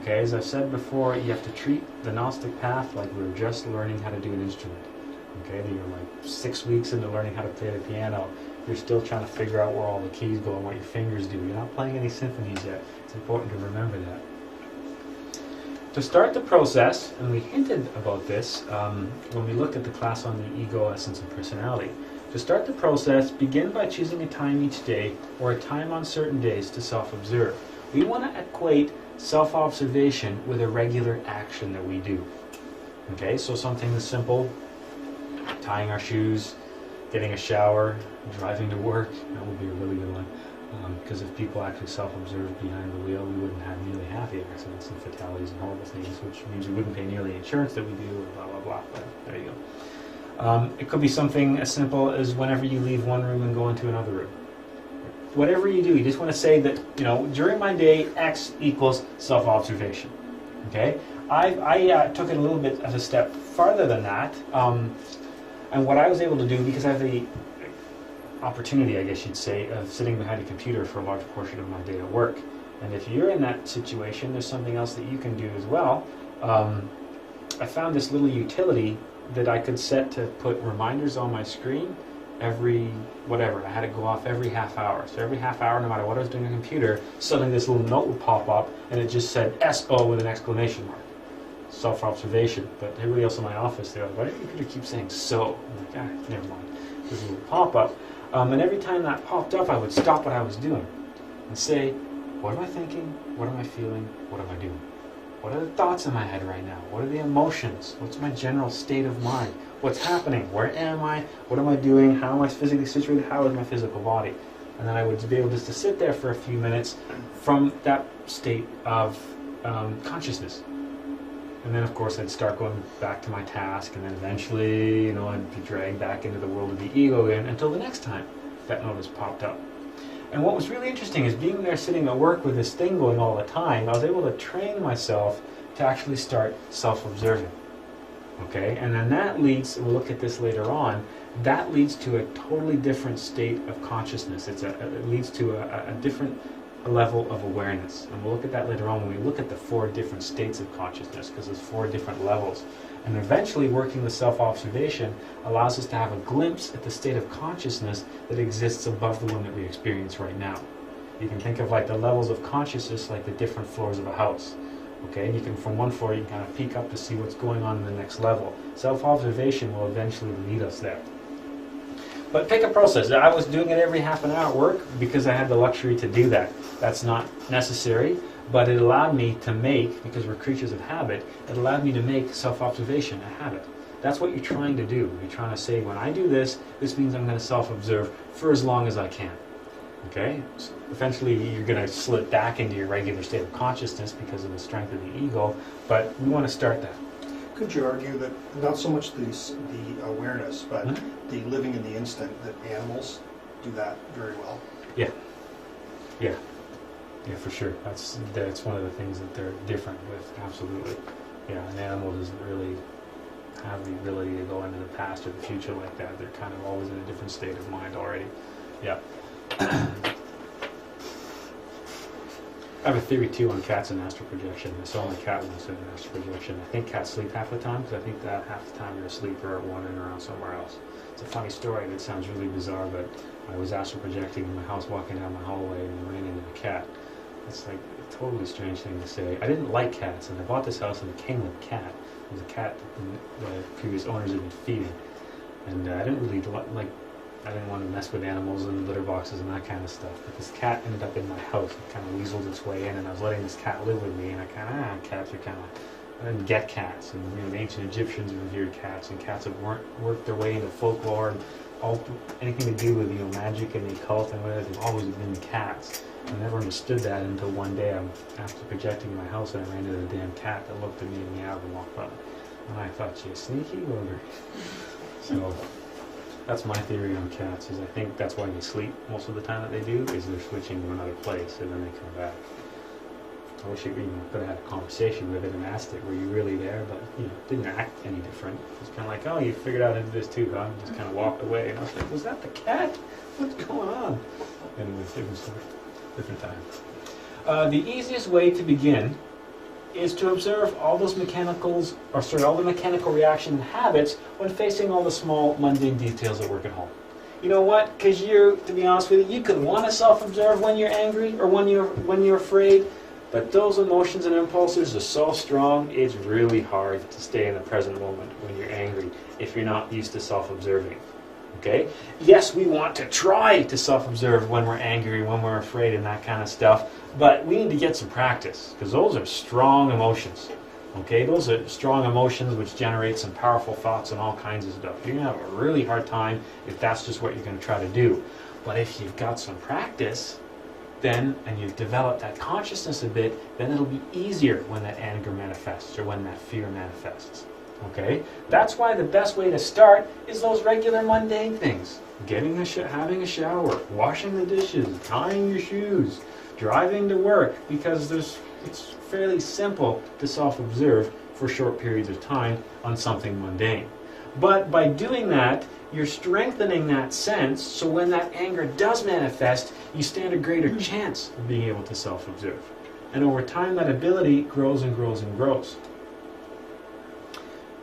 Okay, as I've said before, you have to treat the Gnostic path like we're just learning how to do an instrument. Okay, you're like 6 weeks into learning how to play the piano. You're still trying to figure out where all the keys go and what your fingers do. You're not playing any symphonies yet. It's important to remember that. To start the process, and we hinted about this when we looked at the class on the ego, essence, and personality, To start the process, begin by choosing a time each day or a time on certain days to self-observe. We want to equate self-observation with a regular action that we do. Okay, so something as simple, tying our shoes, getting a shower, driving to work, that would be a really good one. Because if people actually self-observed behind the wheel, we wouldn't have nearly half the accidents and fatalities and horrible things, which means we wouldn't pay nearly the insurance that we do, and blah, blah, blah. But there you go. It could be something as simple as whenever you leave one room and go into another room. Whatever you do, you just want to say that, you know, during my day, X equals self-observation. Okay? I took it a little bit of a step farther than that. And what I was able to do, because I have the opportunity, I guess you'd say, of sitting behind a computer for a large portion of my day at work. And if you're in that situation, there's something else that you can do as well. I found this little utility that I could set to put reminders on my screen every, whatever, I had to go off every half hour. So every half hour, no matter what I was doing on the computer, suddenly this little note would pop up and it just said SO with an exclamation mark. Self-observation. But everybody else in my office, they're like, why do your computer keep saying so? I'm like, never mind. This little pop-up. And every time that popped up, I would stop what I was doing and say, what am I thinking? What am I feeling? What am I doing? What are the thoughts in my head right now? What are the emotions? What's my general state of mind? What's happening? Where am I? What am I doing? How am I physically situated? How is my physical body? And then I would be able just to sit there for a few minutes from that state of consciousness. And then, of course, I'd start going back to my task, and then eventually, you know, I'd be dragged back into the world of the ego again until the next time that notice popped up. And what was really interesting is being there sitting at work with this thing going all the time, I was able to train myself to actually start self-observing. Okay? And then that leads, we'll look at this later on, that leads to a totally different state of consciousness. It leads to a different level of awareness. And we'll look at that later on when we look at the 4 different states of consciousness, because there's 4 different levels. And eventually working with self-observation allows us to have a glimpse at the state of consciousness that exists above the one that we experience right now. You can think of like the levels of consciousness like the different floors of a house. Okay, and you can, from one floor, you can kind of peek up to see what's going on in the next level. Self-observation will eventually lead us there. But pick a process. I was doing it every half an hour at work because I had the luxury to do that. That's not necessary, but it allowed me to make, because we're creatures of habit, it allowed me to make self-observation a habit. That's what you're trying to do. You're trying to say, when I do this, this means I'm going to self-observe for as long as I can. Okay? So eventually you're going to slip back into your regular state of consciousness because of the strength of the ego, but we want to start that. Could you argue that not so much the awareness, but the living in the instant, that animals do that very well? Yeah. Yeah. Yeah, for sure. That's one of the things that they're different with, absolutely. Yeah, an animal doesn't really have the ability to go into the past or the future like that. They're kind of always in a different state of mind already. Yeah. I have a theory too on cats and astral projection. I saw my cat once in an astral projection. I think cats sleep half the time, because I think that half the time they're asleep or wandering around somewhere else. It's a funny story, and it sounds really bizarre, but I was astral projecting in my house, walking down my hallway, and I ran into a cat. It's like a totally strange thing to say. I didn't like cats, and I bought this house and it came with a cat. It was a cat that the previous owners had been feeding. And I didn't really like, I didn't want to mess with animals and litter boxes and that kind of stuff. But this cat ended up in my house. It kind of weaseled its way in, and I was letting this cat live with me, and I kind of, cats are kind of, I didn't get cats. And you know, the ancient Egyptians revered cats, and cats have worked their way into folklore and anything to do with, you know, magic and the occult and whatever. They've always been cats. I never understood that until one day I'm after projecting in my house and I ran into the damn cat that looked at me and meowed and walked by. And I thought, gee, sneaky bugger. So that's my theory on cats, is I think that's why they sleep most of the time that they do, is they're switching to another place and then they come back. I wish you could have had a conversation with it and asked it, were you really there? But, you know, it didn't act any different. It was kind of like, oh, you figured out into this too, huh? And just kind of walked away. And I was like, was that the cat? What's going on? Anyways, it was a different time. The easiest way to begin is to observe all those all the mechanical reaction and habits when facing all the small mundane details at work at home. You know what? Because to be honest with you could want to self-observe when you're angry or when you're afraid, but those emotions and impulses are so strong, it's really hard to stay in the present moment when you're angry if you're not used to self-observing. Okay? Yes, we want to try to self-observe when we're angry, when we're afraid, and that kind of stuff, but we need to get some practice, because those are strong emotions. Okay? Those are strong emotions which generate some powerful thoughts and all kinds of stuff. You're going to have a really hard time if that's just what you're going to try to do. But if you've got some practice, then, and you've developed that consciousness a bit, then it'll be easier when that anger manifests or when that fear manifests. Okay? That's why the best way to start is those regular mundane things. Having a shower, washing the dishes, tying your shoes, driving to work, because it's fairly simple to self-observe for short periods of time on something mundane. But by doing that, you're strengthening that sense, so when that anger does manifest, you stand a greater chance of being able to self-observe. And over time, that ability grows and grows and grows.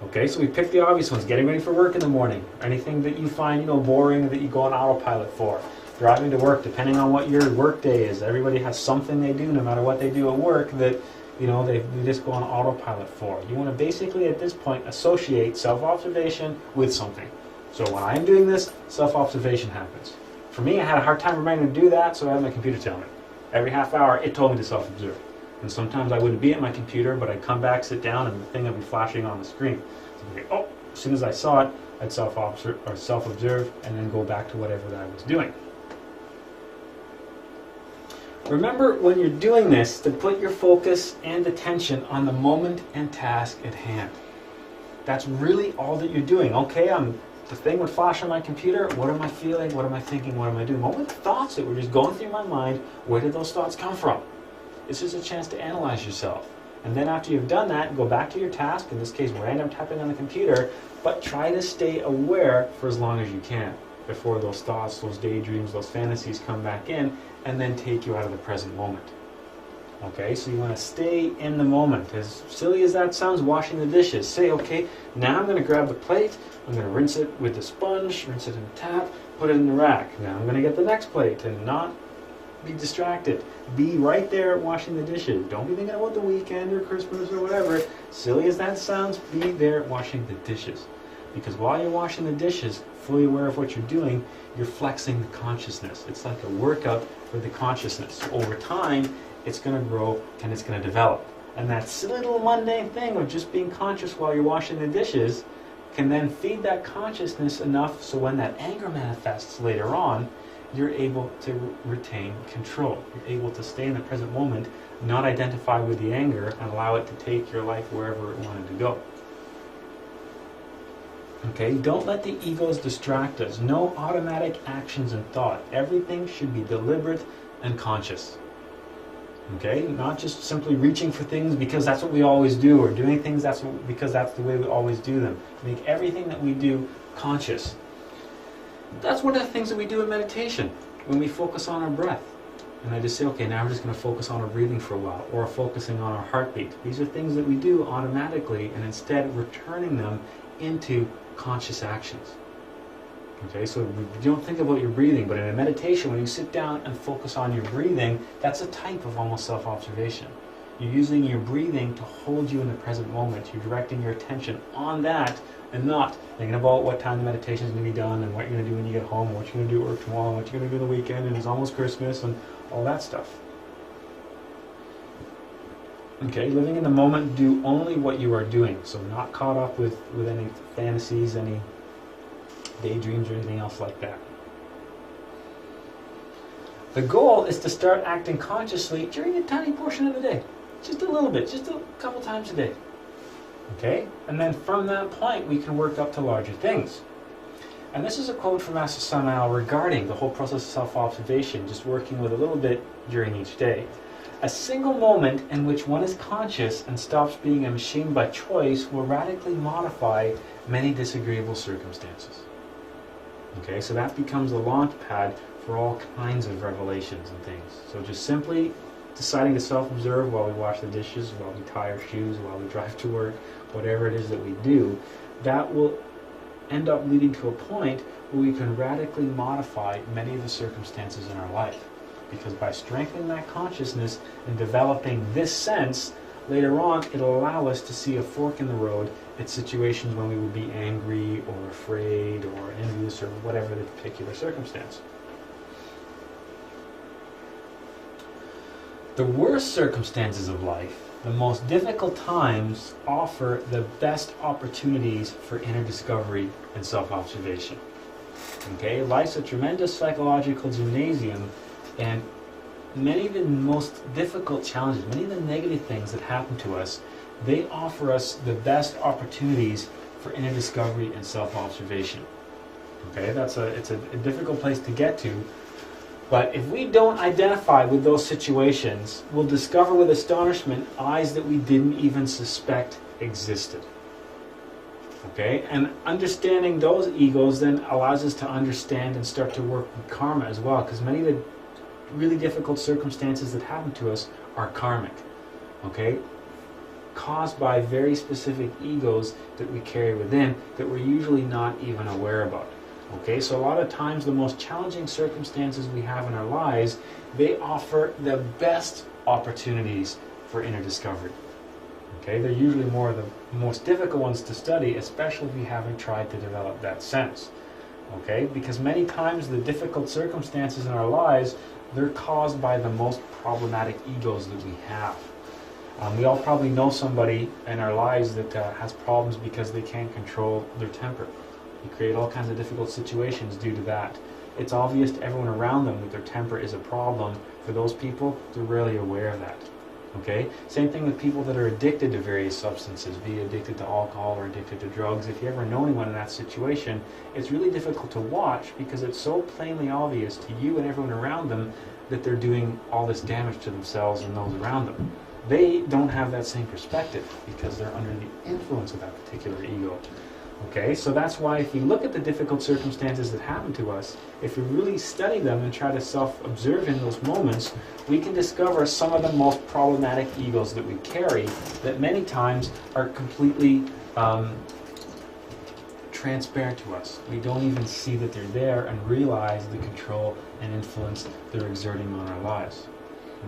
Okay, so we picked the obvious ones. Getting ready for work in the morning. Anything that you find, boring that you go on autopilot for. Driving to work, depending on what your work day is. Everybody has something they do, no matter what they do at work, that they just go on autopilot for. You want to basically, at this point, associate self-observation with something. So when I'm doing this, self-observation happens. For me, I had a hard time remembering to do that, so I had my computer tell me. Every half hour, it told me to self-observe. And sometimes I wouldn't be at my computer, but I'd come back, sit down, and the thing would be flashing on the screen. So as soon as I saw it, I'd self-observe, and then go back to whatever that I was doing. Remember, when you're doing this, to put your focus and attention on the moment and task at hand. That's really all that you're doing. Okay, the thing would flash on my computer. What am I feeling? What am I thinking? What am I doing? What were the thoughts that were just going through my mind? Where did those thoughts come from? It's just a chance to analyze yourself. And then after you've done that, go back to your task, in this case random tapping on the computer, but try to stay aware for as long as you can before those thoughts, those daydreams, those fantasies come back in and then take you out of the present moment. Okay, so you want to stay in the moment. As silly as that sounds, washing the dishes. Say, okay, now I'm going to grab the plate, I'm going to rinse it with the sponge, rinse it in the tap, put it in the rack. Now I'm going to get the next plate and not be distracted. Be right there washing the dishes. Don't be thinking about the weekend or Christmas or whatever. Silly as that sounds, be there washing the dishes. Because while you're washing the dishes, fully aware of what you're doing, you're flexing the consciousness. It's like a workout for the consciousness. So over time, it's going to grow and it's going to develop. And that silly little mundane thing of just being conscious while you're washing the dishes can then feed that consciousness enough so when that anger manifests later on, you're able to retain control. You're able to stay in the present moment, not identify with the anger, and allow it to take your life wherever it wanted to go. Okay, don't let the egos distract us. No automatic actions and thought. Everything should be deliberate and conscious. Okay, not just simply reaching for things because that's what we always do, or doing things because that's the way we always do them. Make everything that we do conscious. That's one of the things that we do in meditation, when we focus on our breath. And I just say, okay, now we're just going to focus on our breathing for a while, or focusing on our heartbeat. These are things that we do automatically, and instead we're turning them into conscious actions. Okay, so you don't think about your breathing, but in a meditation, when you sit down and focus on your breathing, that's a type of almost self-observation. You're using your breathing to hold you in the present moment. You're directing your attention on that and not thinking about what time the meditation is going to be done and what you're going to do when you get home, what you're going to do at work tomorrow, what you're going to do the weekend, and it's almost Christmas, and all that stuff. Okay, living in the moment, do only what you are doing. So not caught up with any fantasies, any daydreams or anything else like that. The goal is to start acting consciously during a tiny portion of the day. Just a little bit, just a couple times a day. Okay? And then from that point, we can work up to larger things. And this is a quote from Master Samael regarding the whole process of self-observation, just working with a little bit during each day. A single moment in which one is conscious and stops being a machine by choice will radically modify many disagreeable circumstances. Okay, so that becomes a launch pad for all kinds of revelations and things. So just simply deciding to self-observe while we wash the dishes, while we tie our shoes, while we drive to work, whatever it is that we do, that will end up leading to a point where we can radically modify many of the circumstances in our life. Because by strengthening that consciousness and developing this sense, later on it'll allow us to see a fork in the road It's situations when we would be angry or afraid or envious or whatever the particular circumstance. The worst circumstances of life, the most difficult times, offer the best opportunities for inner discovery and self-observation. Okay, life's a tremendous psychological gymnasium, and many of the most difficult challenges, many of the negative things that happen to us, they offer us the best opportunities for inner discovery and self-observation. Okay, it's a difficult place to get to, but if we don't identify with those situations, we'll discover with astonishment eyes that we didn't even suspect existed. Okay, and understanding those egos then allows us to understand and start to work with karma as well, because many of the really difficult circumstances that happen to us are karmic. Okay, caused by very specific egos that we carry within that we're usually not even aware about. Okay, so a lot of times the most challenging circumstances we have in our lives, they offer the best opportunities for inner discovery. Okay, they're usually more the most difficult ones to study, especially if you haven't tried to develop that sense. Okay, because many times the difficult circumstances in our lives, they're caused by the most problematic egos that we have. We all probably know somebody in our lives that has problems because they can't control their temper. They create all kinds of difficult situations due to that. It's obvious to everyone around them that their temper is a problem. For those people, they're rarely aware of that. Okay? Same thing with people that are addicted to various substances, be addicted to alcohol or addicted to drugs. If you ever know anyone in that situation, it's really difficult to watch because it's so plainly obvious to you and everyone around them that they're doing all this damage to themselves and those around them. They don't have that same perspective because they're under the influence of that particular ego. Okay, so that's why if you look at the difficult circumstances that happen to us, if we really study them and try to self-observe in those moments, we can discover some of the most problematic egos that we carry that many times are completely transparent to us. We don't even see that they're there and realize the control and influence they're exerting on our lives.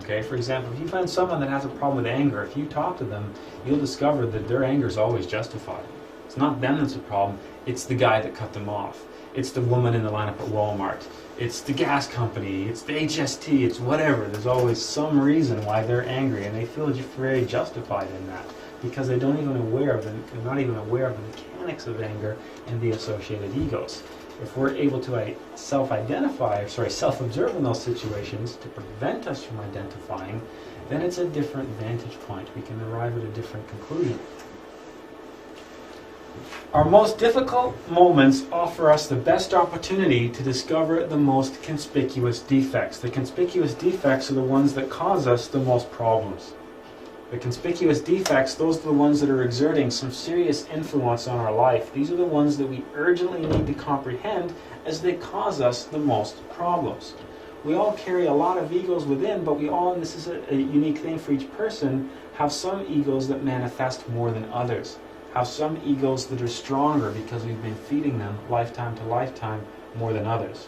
Okay, for example, if you find someone that has a problem with anger, if you talk to them, you'll discover that their anger is always justified. It's not them that's the problem, it's the guy that cut them off. It's the woman in the lineup at Walmart. It's the gas company, it's the HST, it's whatever. There's always some reason why they're angry, and they feel very justified in that because they're not even aware of the mechanics of anger and the associated egos. If we're able to self-observe in those situations to prevent us from identifying, then it's a different vantage point. We can arrive at a different conclusion. Our most difficult moments offer us the best opportunity to discover the most conspicuous defects. The conspicuous defects are the ones that cause us the most problems. The conspicuous defects, those are the ones that are exerting some serious influence on our life. These are the ones that we urgently need to comprehend as they cause us the most problems. We all carry a lot of egos within, but we all, and this is a unique thing for each person, have some egos that manifest more than others. Have some egos that are stronger because we've been feeding them lifetime to lifetime more than others.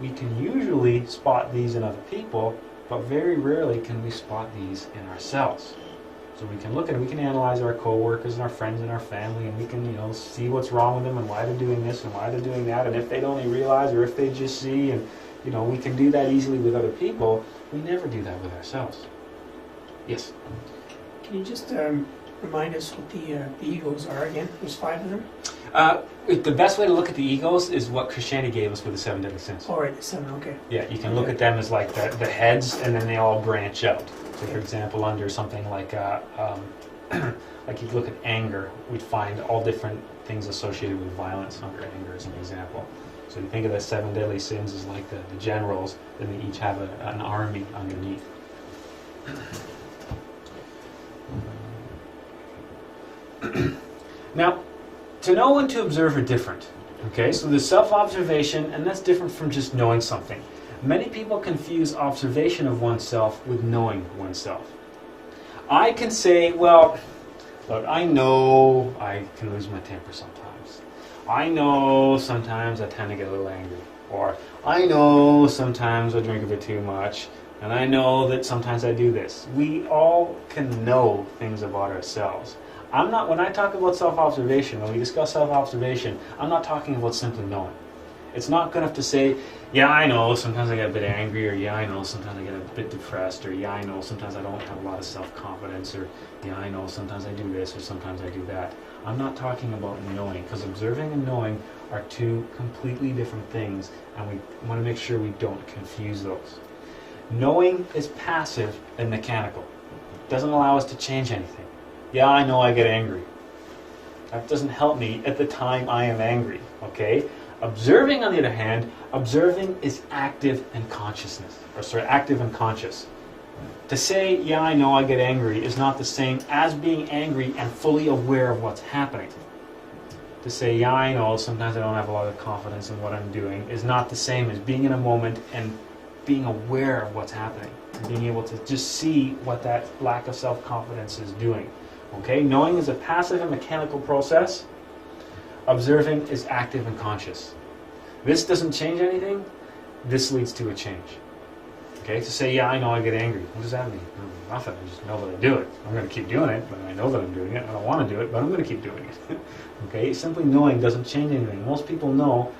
We can usually spot these in other people, but very rarely can we spot these in ourselves. So we can look at it, we can analyze our co-workers and our friends and our family, and we can, see what's wrong with them and why they're doing this and why they're doing that, and if they'd only realize or if they just see, and we can do that easily with other people. We never do that with ourselves. Yes? Can you just remind us what the egos are again? There's 5 of them? The best way to look at the egos is what Christianity gave us with the 7 deadly sins. Oh, right, the 7, okay. Yeah, you can look at them as like the heads, and then they all branch out. So, for example, under something like like you look at anger, we'd find all different things associated with violence under anger as an example. So you think of the 7 deadly sins as like the generals, then they each have an army underneath. Now, to know and to observe are different. Okay, so there's self-observation, and that's different from just knowing something. Many people confuse observation of oneself with knowing oneself. I can say, well, look, I know I can lose my temper sometimes. I know sometimes I tend to get a little angry. Or I know sometimes I drink a bit too much. And I know that sometimes I do this. We all can know things about ourselves. I'm not, when I talk about self-observation, when we discuss self-observation, I'm not talking about simply knowing. It's not good enough to say, yeah, I know, sometimes I get a bit angry, or yeah, I know, sometimes I get a bit depressed, or yeah, I know, sometimes I don't have a lot of self-confidence, or yeah, I know, sometimes I do this, or sometimes I do that. I'm not talking about knowing, because observing and knowing are two completely different things, and we want to make sure we don't confuse those. Knowing is passive and mechanical. It doesn't allow us to change anything. Yeah, I know I get angry. That doesn't help me at the time I am angry, okay? Observing, on the other hand, observing is active and consciousness, active and conscious. To say, yeah, I know I get angry is not the same as being angry and fully aware of what's happening. To say, yeah, I know, sometimes I don't have a lot of confidence in what I'm doing is not the same as being in a moment and being aware of what's happening. And being able to just see what that lack of self-confidence is doing. Okay? Knowing is a passive and mechanical process. Observing is active and conscious. This doesn't change anything. This leads to a change. Okay, to say, yeah, I know I get angry. What does that mean? Nothing. I just know that I do it. I'm going to keep doing it, but I know that I'm doing it. I don't want to do it, but I'm going to keep doing it. Okay, simply knowing doesn't change anything. Most people know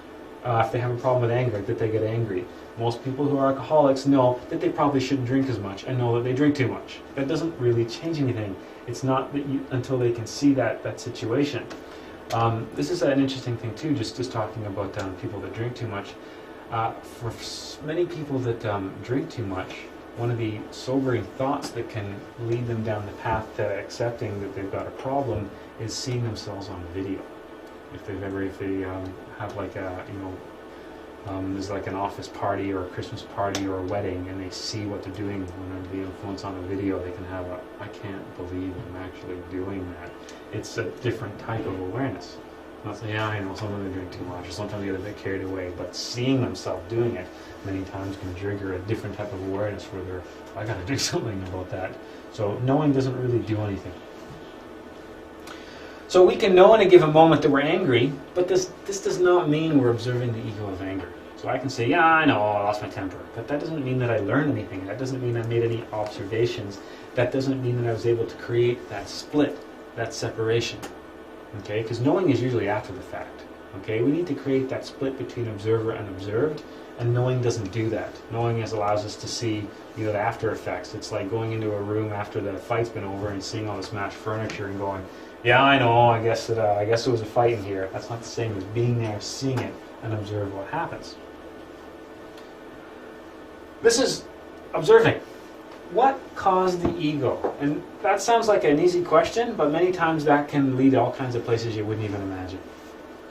if they have a problem with anger that they get angry. Most people who are alcoholics know that they probably shouldn't drink as much and know that they drink too much. That doesn't really change anything. It's not that until they can see that situation. This is an interesting thing too, just talking about people that drink too much. For many people that drink too much, one of the sobering thoughts that can lead them down the path to accepting that they've got a problem is seeing themselves on video. If they have like a, there's like an office party or a Christmas party or a wedding, and they see what they're doing when under the influence on a video, they can have a, I can't believe I'm actually doing that. It's a different type of awareness. Not saying, yeah, I know, sometimes they drink too much, or sometimes they get a bit carried away, but seeing themselves doing it many times can trigger a different type of awareness where they're, I gotta do something about that. So knowing doesn't really do anything. So we can know in a given moment that we're angry, but this does not mean we're observing the ego of anger. So I can say, yeah, I know, I lost my temper, but that doesn't mean that I learned anything. That doesn't mean I made any observations. That doesn't mean that I was able to create that split, that separation. Okay, because knowing is usually after the fact. Okay, we need to create that split between observer and observed, and knowing doesn't do that. Knowing allows us to see, the after effects. It's like going into a room after the fight's been over and seeing all the smashed furniture and going, yeah, I know, I guess there was a fight in here. That's not the same as being there, seeing it, and observe what happens. This is observing. What caused the ego? And that sounds like an easy question, but many times that can lead to all kinds of places you wouldn't even imagine.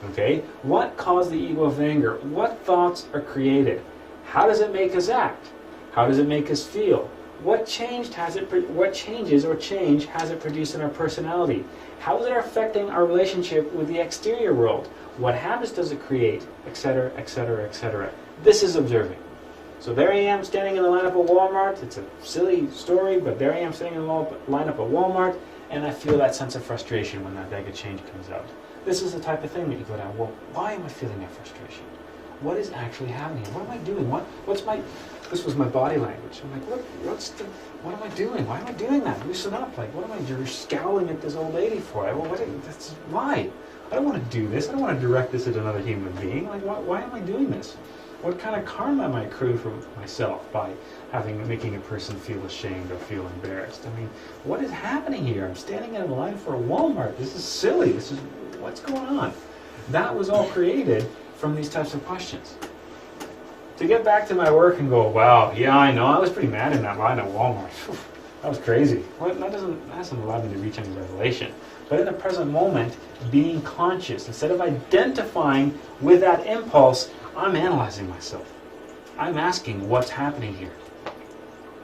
Okay? What caused the ego of anger? What thoughts are created? How does it make us act? How does it make us feel? What changes or change has it produced in our personality? How is it affecting our relationship with the exterior world? What habits does it create? Etc., etc., etc. This is observing. So there I am standing in the lineup at Walmart. It's a silly story, but there I am standing in the lineup at Walmart, and I feel that sense of frustration when that bag of change comes out. This is the type of thing that you go down, well, why am I feeling that frustration? What is actually happening? What am I doing? This was my body language. I'm like, what am I doing? Why am I doing that? Loosen up. Like, what am I doing? You're scowling at this old lady for? Why? I don't want to do this. I don't want to direct this at another human being. Like, why am I doing this? What kind of karma am I accruing for myself by making a person feel ashamed or feel embarrassed? I mean, what is happening here? I'm standing in a line for a Walmart. This is silly. What's going on? That was all created from these types of questions. To get back to my work and go, wow, yeah, I know, I was pretty mad in that line at Walmart. That was crazy. Well, that doesn't allow me to reach any revelation. But in the present moment, being conscious, instead of identifying with that impulse, I'm analyzing myself. I'm asking what's happening here.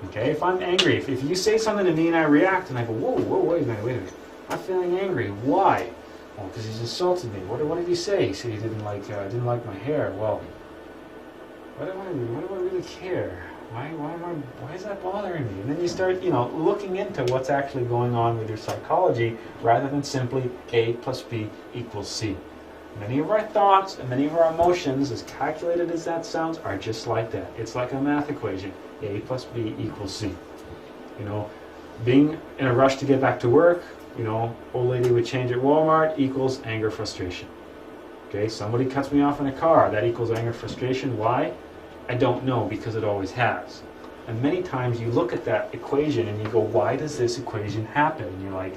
Okay, if I'm angry, if you say something to me and I react and I go, whoa, wait a minute. I'm feeling angry. Why? Well, because he's insulted me. What did he say? He said he didn't like my hair. Well, what do I really care? Why is that bothering me? And then you start, looking into what's actually going on with your psychology rather than simply A plus B equals C. Many of our thoughts and many of our emotions, as calculated as that sounds, are just like that. It's like a math equation. A plus B equals C. Being in a rush to get back to work, You know, old lady with change at Walmart equals anger, frustration. Okay, somebody cuts me off in a car, that equals anger, frustration. Why? I don't know, because it always has. And many times you look at that equation and you go, why does this equation happen? And you're like,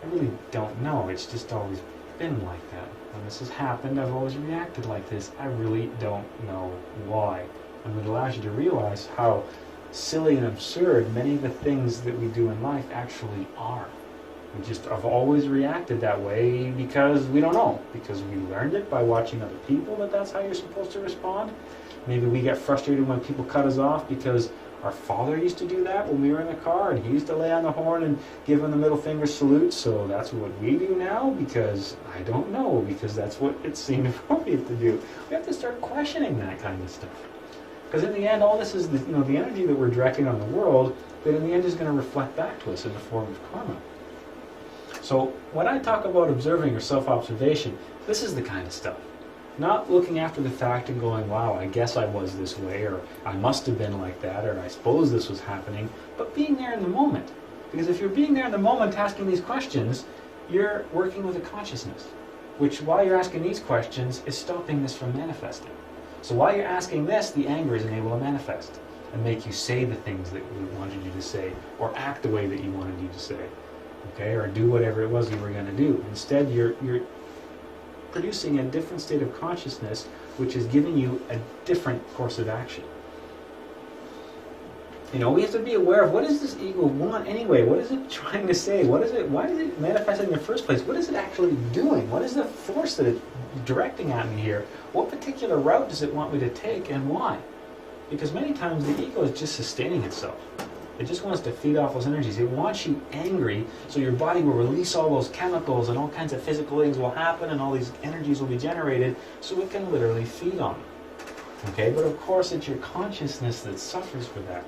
I really don't know. It's just always been like that. When this has happened, I've always reacted like this. I really don't know why. And it allows you to realize how silly and absurd many of the things that we do in life actually are. We just have always reacted that way because we don't know. Because we learned it by watching other people that that's how you're supposed to respond. Maybe we get frustrated when people cut us off because our father used to do that when we were in the car, and he used to lay on the horn and give him the middle finger salute, so that's what we do now because I don't know, because that's what it seemed appropriate to do. We have to start questioning that kind of stuff. Because in the end, all this is the energy that we're directing on the world that in the end is going to reflect back to us in the form of karma. So when I talk about observing or self-observation, this is the kind of stuff. Not looking after the fact and going, wow, I guess I was this way, or I must have been like that, or I suppose this was happening, but being there in the moment. Because if you're being there in the moment asking these questions, you're working with a consciousness, which while you're asking these questions is stopping this from manifesting. So while you're asking this, the anger isn't able to manifest and make you say the things that we wanted you to say, or act the way that you wanted you to say, okay, or do whatever it was you were going to do. Instead, you're producing a different state of consciousness, which is giving you a different course of action. You know, we have to be aware of what does this ego want anyway? What is it trying to say? Why does it manifest in the first place? What is it actually doing? What is the force that it's directing at me here? What particular route does it want me to take, and why? Because many times the ego is just sustaining itself. It just wants to feed off those energies. It wants you angry, so your body will release all those chemicals and all kinds of physical things will happen and all these energies will be generated so it can literally feed on it. Okay, but of course it's your consciousness that suffers for that.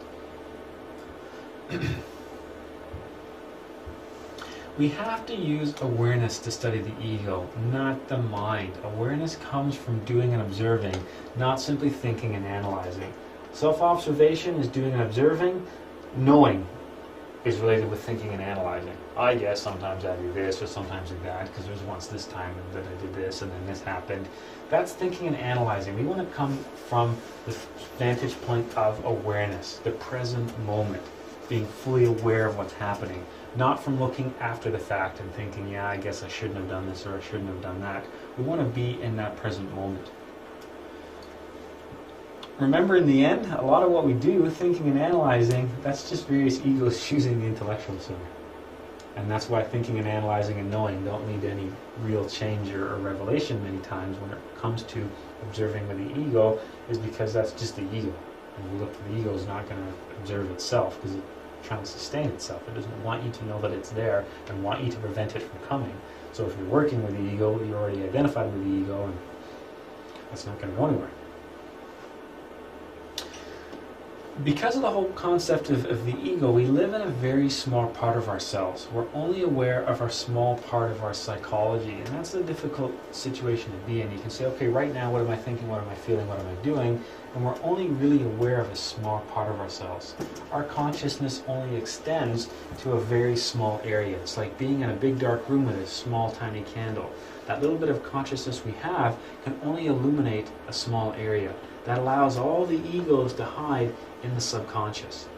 We have to use awareness to study the ego, not the mind. Awareness comes from doing and observing, not simply thinking and analyzing. Self-observation is doing and observing. Knowing is related with thinking and analyzing. I guess sometimes I do this or sometimes I do that because there's once this time that I did this and then this happened. That's thinking and analyzing. We want to come from the vantage point of awareness, the present moment, being fully aware of what's happening, not from looking after the fact and thinking, yeah, I guess I shouldn't have done this or I shouldn't have done that. We want to be in that present moment. Remember, in the end, a lot of what we do, thinking and analyzing, that's just various egos choosing the intellectual center. And that's why thinking and analyzing and knowing don't lead to any real change or revelation many times when it comes to observing with the ego, is because that's just the ego. And we look, the ego is not going to observe itself because it's trying to sustain itself. It doesn't want you to know that it's there and want you to prevent it from coming. So if you're working with the ego, you're already identified with the ego, and that's not going to go anywhere. Because of the whole concept of the ego, we live in a very small part of ourselves. We're only aware of our small part of our psychology, and that's a difficult situation to be in. You can say, okay, right now, what am I thinking, what am I feeling, what am I doing? And we're only really aware of a small part of ourselves. Our consciousness only extends to a very small area. It's like being in a big dark room with a small tiny candle. That little bit of consciousness we have can only illuminate a small area. That allows all the egos to hide in the subconscious.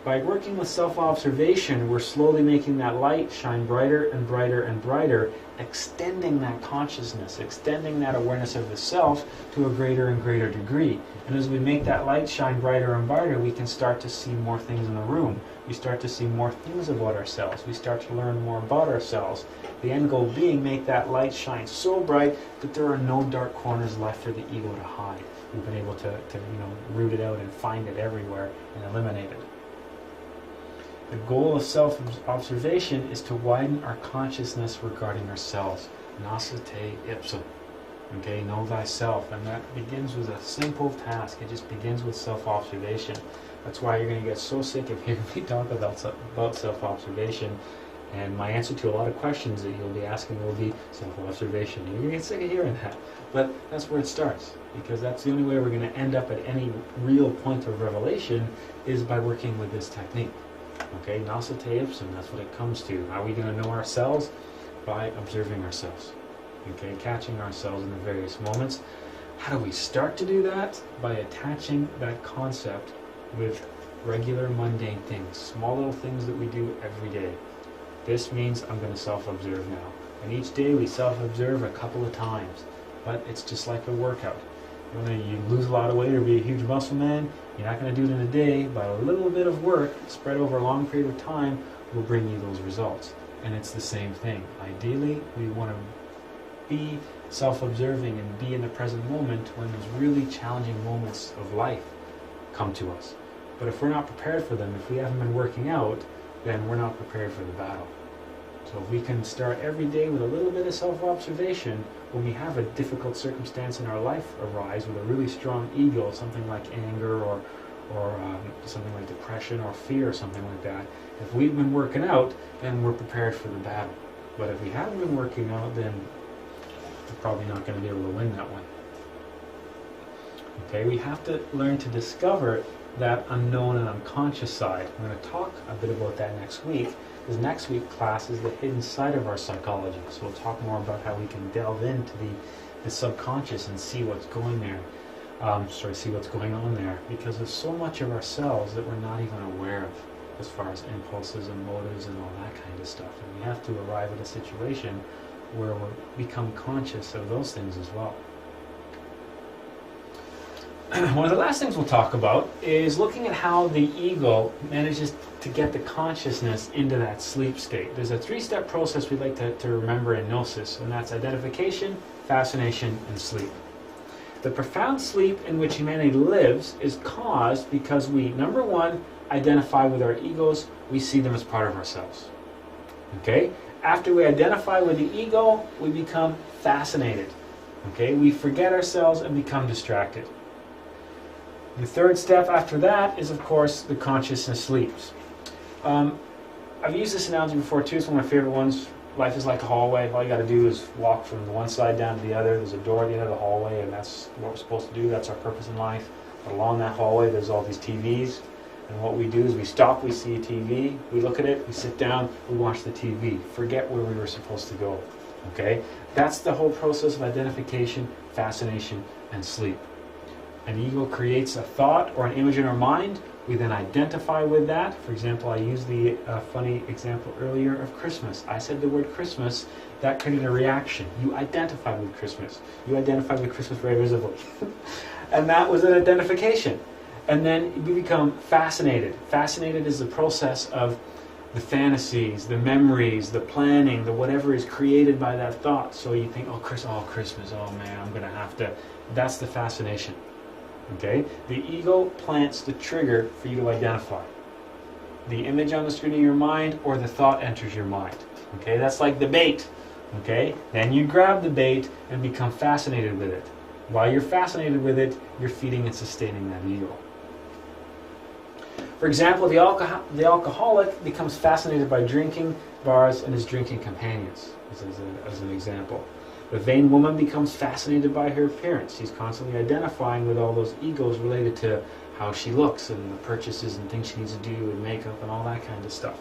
By working with self-observation, we're slowly making that light shine brighter and brighter and brighter, extending that consciousness, extending that awareness of the self to a greater and greater degree. And as we make that light shine brighter and brighter, we can start to see more things in the room. We start to see more things about ourselves. We start to learn more about ourselves. The end goal being, make that light shine so bright that there are no dark corners left for the ego to hide. We've been able to root it out and find it everywhere and eliminate it. The goal of self-observation is to widen our consciousness regarding ourselves. Gnosis ipsum. Okay, know thyself. And that begins with a simple task. It just begins with self-observation. That's why you're going to get so sick of hearing me talk about self-observation. And my answer to a lot of questions that you'll be asking will be self-observation. You're going to get sick of hearing that. But that's where it starts. Because that's the only way we're going to end up at any real point of revelation is by working with this technique. Okay, Gnosis, and that's what it comes to. How are we going to know ourselves? By observing ourselves. Okay, catching ourselves in the various moments. How do we start to do that? By attaching that concept with regular mundane things, small little things that we do every day. This means I'm going to self-observe now. And each day we self-observe a couple of times. But it's just like a workout. You lose a lot of weight or be a huge muscle man, you're not going to do it in a day, but a little bit of work spread over a long period of time will bring you those results. And it's the same thing. Ideally, we want to be self-observing and be in the present moment when those really challenging moments of life come to us. But if we're not prepared for them, if we haven't been working out, then we're not prepared for the battle. So if we can start every day with a little bit of self-observation, when we have a difficult circumstance in our life arise with a really strong ego, something like anger or something like depression or fear or something like that, if we've been working out, then we're prepared for the battle. But if we haven't been working out, then we're probably not going to be able to win that one. Okay, we have to learn to discover that unknown and unconscious side. I'm going to talk a bit about that next week, because next week's class is the hidden side of our psychology. So we'll talk more about how we can delve into the subconscious and see what's going there. See what's going on there, because there's so much of ourselves that we're not even aware of, as far as impulses and motives and all that kind of stuff. And we have to arrive at a situation where we become conscious of those things as well. One of the last things we'll talk about is looking at how the ego manages to get the consciousness into that sleep state. There's a 3-step process we'd like to remember in Gnosis, and that's identification, fascination, and sleep. The profound sleep in which humanity lives is caused because we, number one, identify with our egos. We see them as part of ourselves. Okay? After we identify with the ego, we become fascinated. Okay? We forget ourselves and become distracted. The third step after that is, of course, the consciousness sleeps. I've used this analogy before too. It's one of my favorite ones. Life is like a hallway. All you got to do is walk from the one side down to the other. There's a door at the end of the hallway, and that's what we're supposed to do. That's our purpose in life. But along that hallway, there's all these TVs. And what we do is we stop, we see a TV, we look at it, we sit down, we watch the TV. Forget where we were supposed to go. Okay? That's the whole process of identification, fascination, and sleep. An ego creates a thought or an image in our mind. We then identify with that. For example, I used the funny example earlier of Christmas. I said the word Christmas. That created a reaction. You identify with Christmas. You identify with Christmas very visibly. And that was an identification. And then we become fascinated. Fascinated is the process of the fantasies, the memories, the planning, the whatever is created by that thought. So you think, oh, Christmas, oh man, I'm going to have to. That's the fascination. Okay? The ego plants the trigger for you to identify. The image on the screen of your mind or the thought enters your mind. Okay? That's like the bait. Okay? Then you grab the bait and become fascinated with it. While you're fascinated with it, you're feeding and sustaining that ego. For example, the alcoholic becomes fascinated by drinking, bars, and his drinking companions, as an example. The vain woman becomes fascinated by her appearance. She's constantly identifying with all those egos related to how she looks and the purchases and things she needs to do and makeup and all that kind of stuff.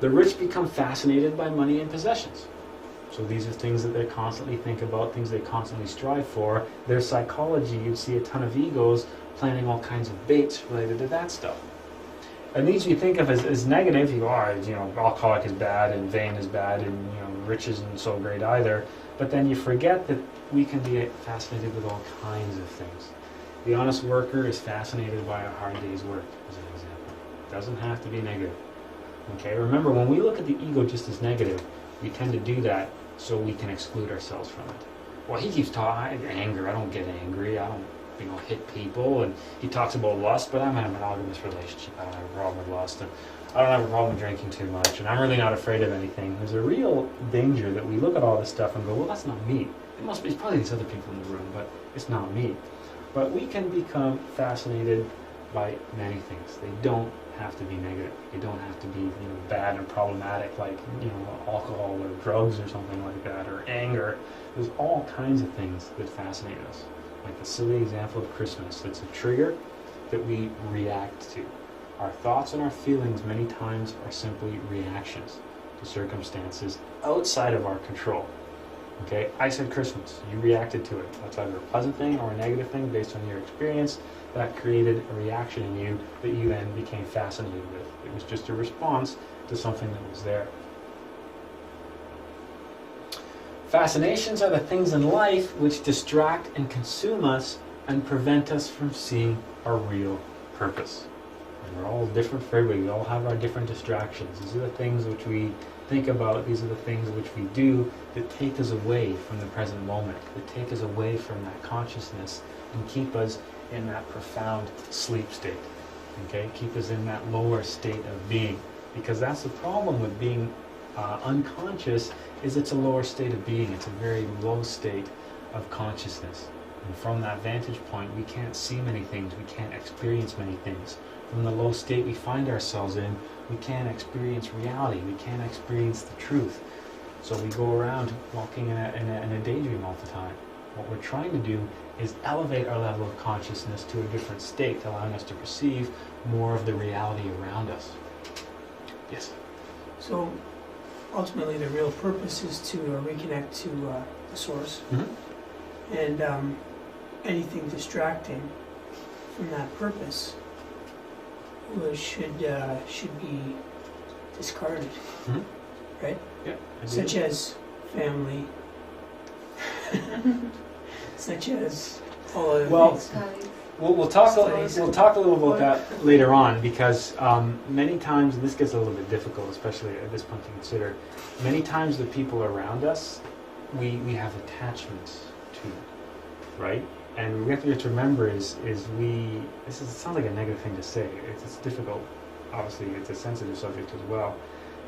The rich become fascinated by money and possessions. So these are things that they constantly think about, things they constantly strive for. Their psychology, you'd see a ton of egos planning all kinds of baits related to that stuff. And these you think of as negative. You are, alcoholic is bad and vain is bad and rich isn't so great either. But then you forget that we can be fascinated with all kinds of things. The honest worker is fascinated by a hard day's work, as an example. It doesn't have to be negative. Okay, remember, when we look at the ego just as negative, we tend to do that so we can exclude ourselves from it. Well, he keeps talking anger. I don't get angry. I don't, hit people. And he talks about lust, but I'm in a monogamous relationship. I don't have a problem with lust. And I don't have a problem with drinking too much. And I'm really not afraid of anything. There's a real danger that we look at all this stuff and go, well, that's not me. It's probably these other people in the room, but it's not me. But we can become fascinated by many things. They don't have to be negative. They don't have to be bad and problematic like alcohol or drugs or something like that, or anger. There's all kinds of things that fascinate us. Like the silly example of Christmas. It's a trigger that we react to. Our thoughts and our feelings many times are simply reactions to circumstances outside of our control. Okay, I said Christmas, you reacted to it. That's either a pleasant thing or a negative thing based on your experience. That created a reaction in you that you then became fascinated with. It was just a response to something that was there. Fascinations are the things in life which distract and consume us and prevent us from seeing our real purpose. And we're all different for everybody. We all have our different distractions. These are the things which we think about. These are the things which we do that take us away from the present moment, that take us away from that consciousness and keep us in that profound sleep state. Okay? Keep us in that lower state of being. Because that's the problem with being unconscious, is it's a lower state of being. It's a very low state of consciousness. And from that vantage point, we can't see many things. We can't experience many things. From the low state we find ourselves in, we can't experience reality. We can't experience the truth. So we go around walking in a daydream all the time. What we're trying to do is elevate our level of consciousness to a different state, allowing us to perceive more of the reality around us. Yes? So ultimately the real purpose is to reconnect to the source. Mm-hmm. And anything distracting from that purpose should be discarded, Mm-hmm. right? Yeah. Such as family, such as all other things. We'll talk Studies. a little about that later on, because many times, and this gets a little bit difficult, especially at this point to consider, many times the people around us, we have attachments to, right? And we have to remember sounds like a negative thing to say. It's difficult. Obviously, it's a sensitive subject as well.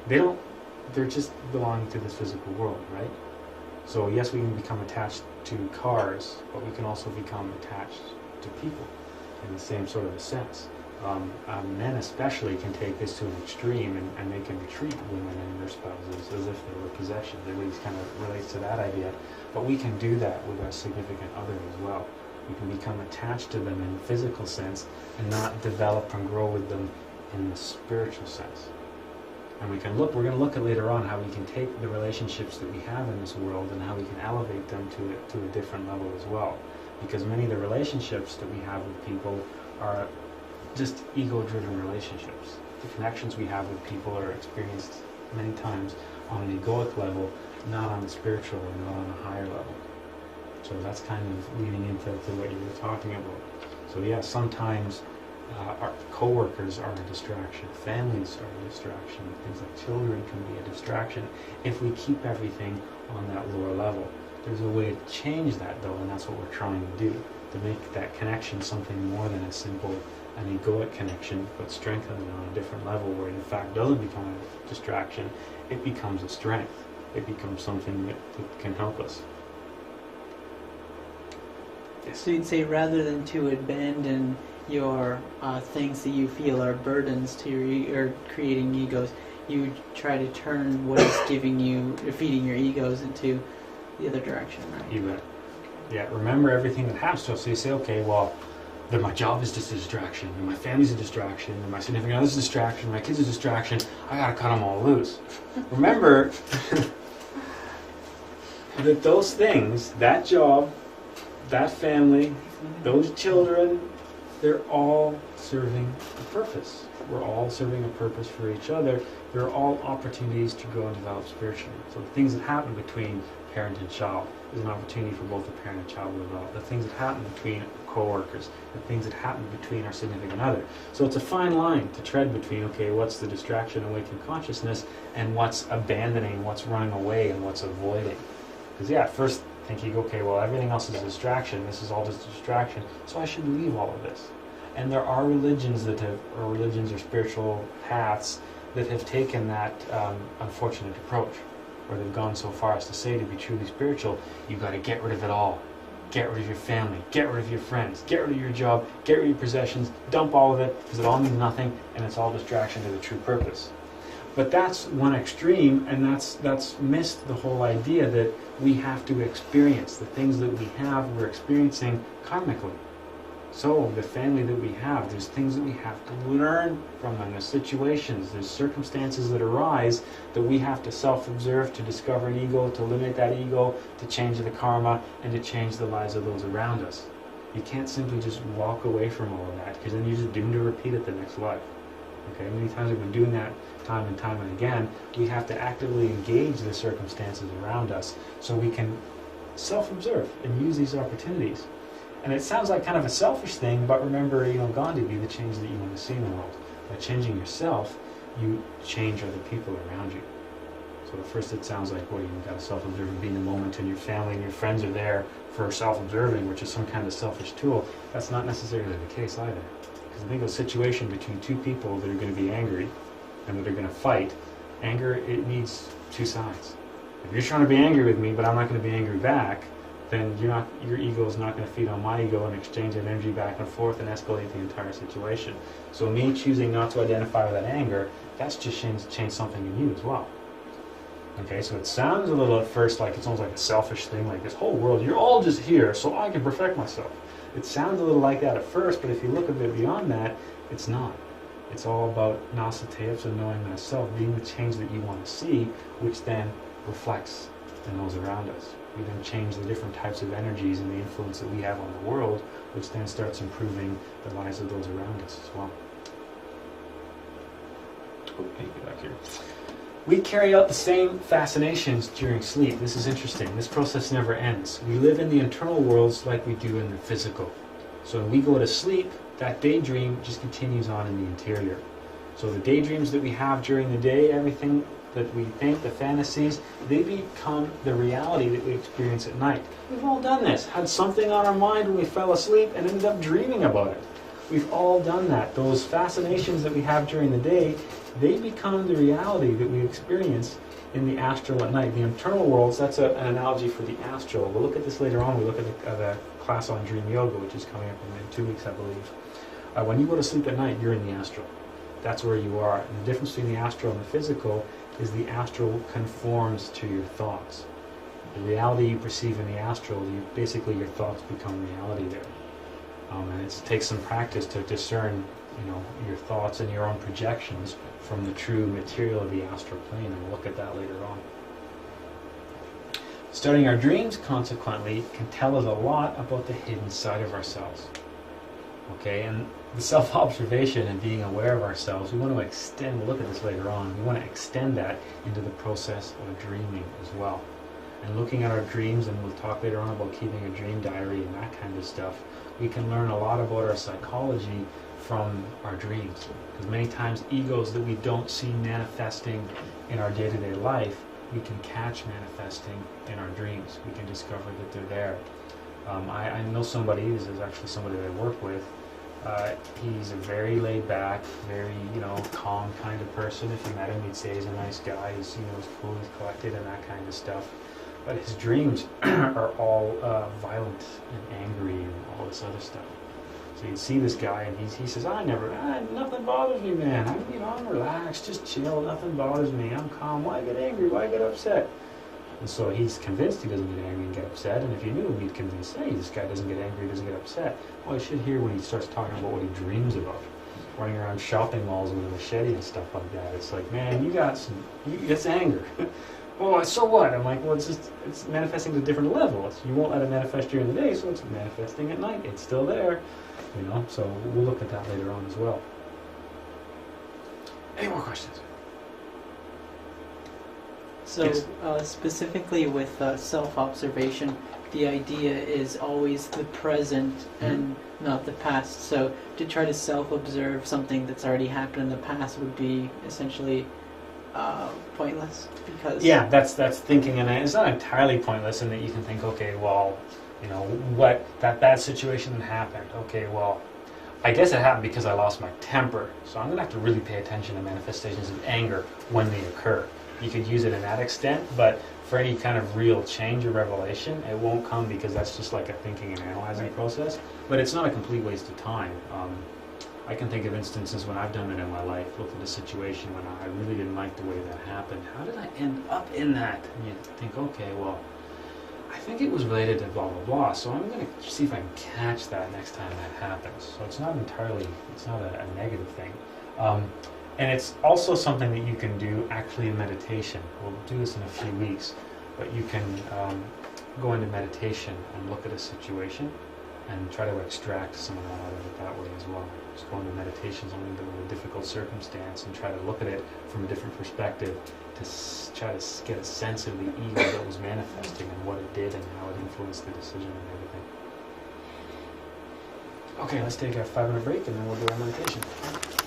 They're just belonging to this physical world, right? So yes, we can become attached to cars, but we can also become attached to people in the same sort of a sense. Men especially can take this to an extreme, and they can treat women and their spouses as if they were possessions. Everybody kind of relates to that idea. But we can do that with our significant other as well. We can become attached to them in the physical sense and not develop and grow with them in the spiritual sense. And we're going to look at later on how we can take the relationships that we have in this world and how we can elevate them to a different level as well. Because many of the relationships that we have with people are just ego-driven relationships. The connections we have with people are experienced many times on an egoic level, not on the spiritual or not on a higher level. So that's kind of leading into what you were talking about. So yeah, sometimes our co-workers are a distraction, families are a distraction, things like children can be a distraction if we keep everything on that lower level. There's a way to change that though, and that's what we're trying to do, to make that connection something more than a simple an egoic connection, but strengthen it on a different level where it in fact doesn't become a distraction, it becomes a strength. It becomes something that can help us. Yes. So you'd say rather than to abandon your things that you feel are burdens to or creating egos, you try to turn what is giving you, or feeding your egos into the other direction, right? You bet. Yeah, remember everything that happens to us. So you say, okay, well, then my job is just a distraction, and my family's a distraction, and my significant other's a distraction, my kids a distraction. I gotta cut them all loose. Remember that those things, that job, that family, those children, they're all serving a purpose. We're all serving a purpose for each other. They're all opportunities to grow and develop spiritually. So the things that happen between parent and child is an opportunity for both the parent and child to develop. The things that happen between co-workers, the things that happen between our significant other. So it's a fine line to tread between, okay, what's the distraction, awakened consciousness, and what's abandoning, what's running away, and what's avoiding. Because yeah, at first thinking, okay, well, everything else is a distraction, this is all just a distraction, so I should leave all of this. And there are religions that have, or religions or spiritual paths that have taken that unfortunate approach, where they've gone so far as to say, to be truly spiritual, you've got to get rid of it all. Get rid of your family, get rid of your friends, get rid of your job, get rid of your possessions, dump all of it, because it all means nothing, and it's all distraction to the true purpose. But that's one extreme, and that's missed the whole idea that we have to experience the things that we have, we're experiencing karmically. So the family that we have, there's things that we have to learn from them. There's situations, there's circumstances that arise that we have to self-observe to discover an ego, to eliminate that ego, to change the karma, and to change the lives of those around us. You can't simply just walk away from all of that, because then you're just doomed to repeat it the next life. Okay, many times we've been doing that time and again. We have to actively engage the circumstances around us so we can self-observe and use these opportunities. And it sounds like kind of a selfish thing, but remember, Gandhi, be the change that you want to see in the world. By changing yourself, you change other people around you. So at first it sounds like, well, you've got to self-observe and be in the moment, and your family and your friends are there for self-observing, which is some kind of selfish tool. That's not necessarily the case either. Because I think a situation between two people that are going to be angry and that are going to fight, anger, it needs two sides. If you're trying to be angry with me, but I'm not going to be angry back, then your ego is not going to feed on my ego and exchange that energy back and forth and escalate the entire situation. So me choosing not to identify with that anger, that's just changed something in you as well. Okay, so it sounds a little at first like it's almost like a selfish thing, like this whole world, you're all just here so I can perfect myself. It sounds a little like that at first, but if you look a bit beyond that, it's not. It's all about Gnosis, so knowing thyself, being the change that you want to see, which then reflects in those around us. We then change the different types of energies and the influence that we have on the world, which then starts improving the lives of those around us as well. Okay, get back here. We carry out the same fascinations during sleep. This is interesting. This process never ends. We live in the internal worlds like we do in the physical. So when we go to sleep, that daydream just continues on in the interior. So the daydreams that we have during the day, everything that we think, the fantasies, they become the reality that we experience at night. We've all done this. Had something on our mind when we fell asleep and ended up dreaming about it. We've all done that. Those fascinations that we have during the day, they become the reality that we experience in the astral at night. The internal worlds, that's an analogy for the astral. We'll look at this later on. We'll look at the class on dream yoga, which is coming up in 2 weeks, I believe. When you go to sleep at night, you're in the astral. That's where you are. And the difference between the astral and the physical is the astral conforms to your thoughts. The reality you perceive in the astral, basically your thoughts become reality there. And it takes some practice to discern, your thoughts and your own projections from the true material of the astral plane, and we'll look at that later on. Studying our dreams, consequently, can tell us a lot about the hidden side of ourselves. Okay, and the self-observation and being aware of ourselves, we want to extend, we'll look at this later on, we want to extend that into the process of dreaming as well. And looking at our dreams, and we'll talk later on about keeping a dream diary and that kind of stuff, we can learn a lot about our psychology from our dreams. Because many times egos that we don't see manifesting in our day-to-day life, we can catch manifesting in our dreams. We can discover that they're there. I know somebody, this is actually somebody that I work with, he's a very laid-back, very, calm kind of person. If you met him, you'd say he's a nice guy, he's cool, he's collected and that kind of stuff. But his dreams are all violent and angry and all this other stuff. So you'd see this guy, and he says, nothing bothers me, man. I'm relaxed, just chill, nothing bothers me. I'm calm. Why get angry? Why get upset? And so he's convinced he doesn't get angry and get upset. And if you knew him, you'd convince, hey, this guy doesn't get angry, doesn't get upset. Well, you should hear when he starts talking about what he dreams about. Running around shopping malls with a machete and stuff like that. It's like, man, it's anger. Oh, so what? I'm like, well, it's manifesting at a different level. You won't let it manifest during the day, so it's manifesting at night. It's still there, So we'll look at that later on as well. Any more questions? So Yes. Specifically with self-observation, the idea is always the present and not the past. So to try to self-observe something that's already happened in the past would be essentially pointless, because that's thinking, and it's not entirely pointless in that you can think, okay, well, what that bad situation that happened. Okay, well, I guess it happened because I lost my temper, so I'm gonna have to really pay attention to manifestations of anger when they occur. You could use it in that extent, but for any kind of real change or revelation, it won't come, because that's just like a thinking and analyzing process. But it's not a complete waste of time. I can think of instances when I've done it in my life, looked at a situation when I really didn't like the way that happened. How did I end up in that? And you think, okay, well, I I think it was related to blah, blah, blah. So I'm going to see if I can catch that next time that happens. So it's not entirely, it's not a negative thing. And it's also something that you can do actually in meditation. We'll do this in a few weeks, but you can go into meditation and look at a situation and try to extract some of that out of it that way as well. Just go into meditation on a difficult circumstance and try to look at it from a different perspective to try to get a sense of the ego that was manifesting and what it did and how it influenced the decision and everything. Okay, let's take a 5-minute break and then we'll do our meditation.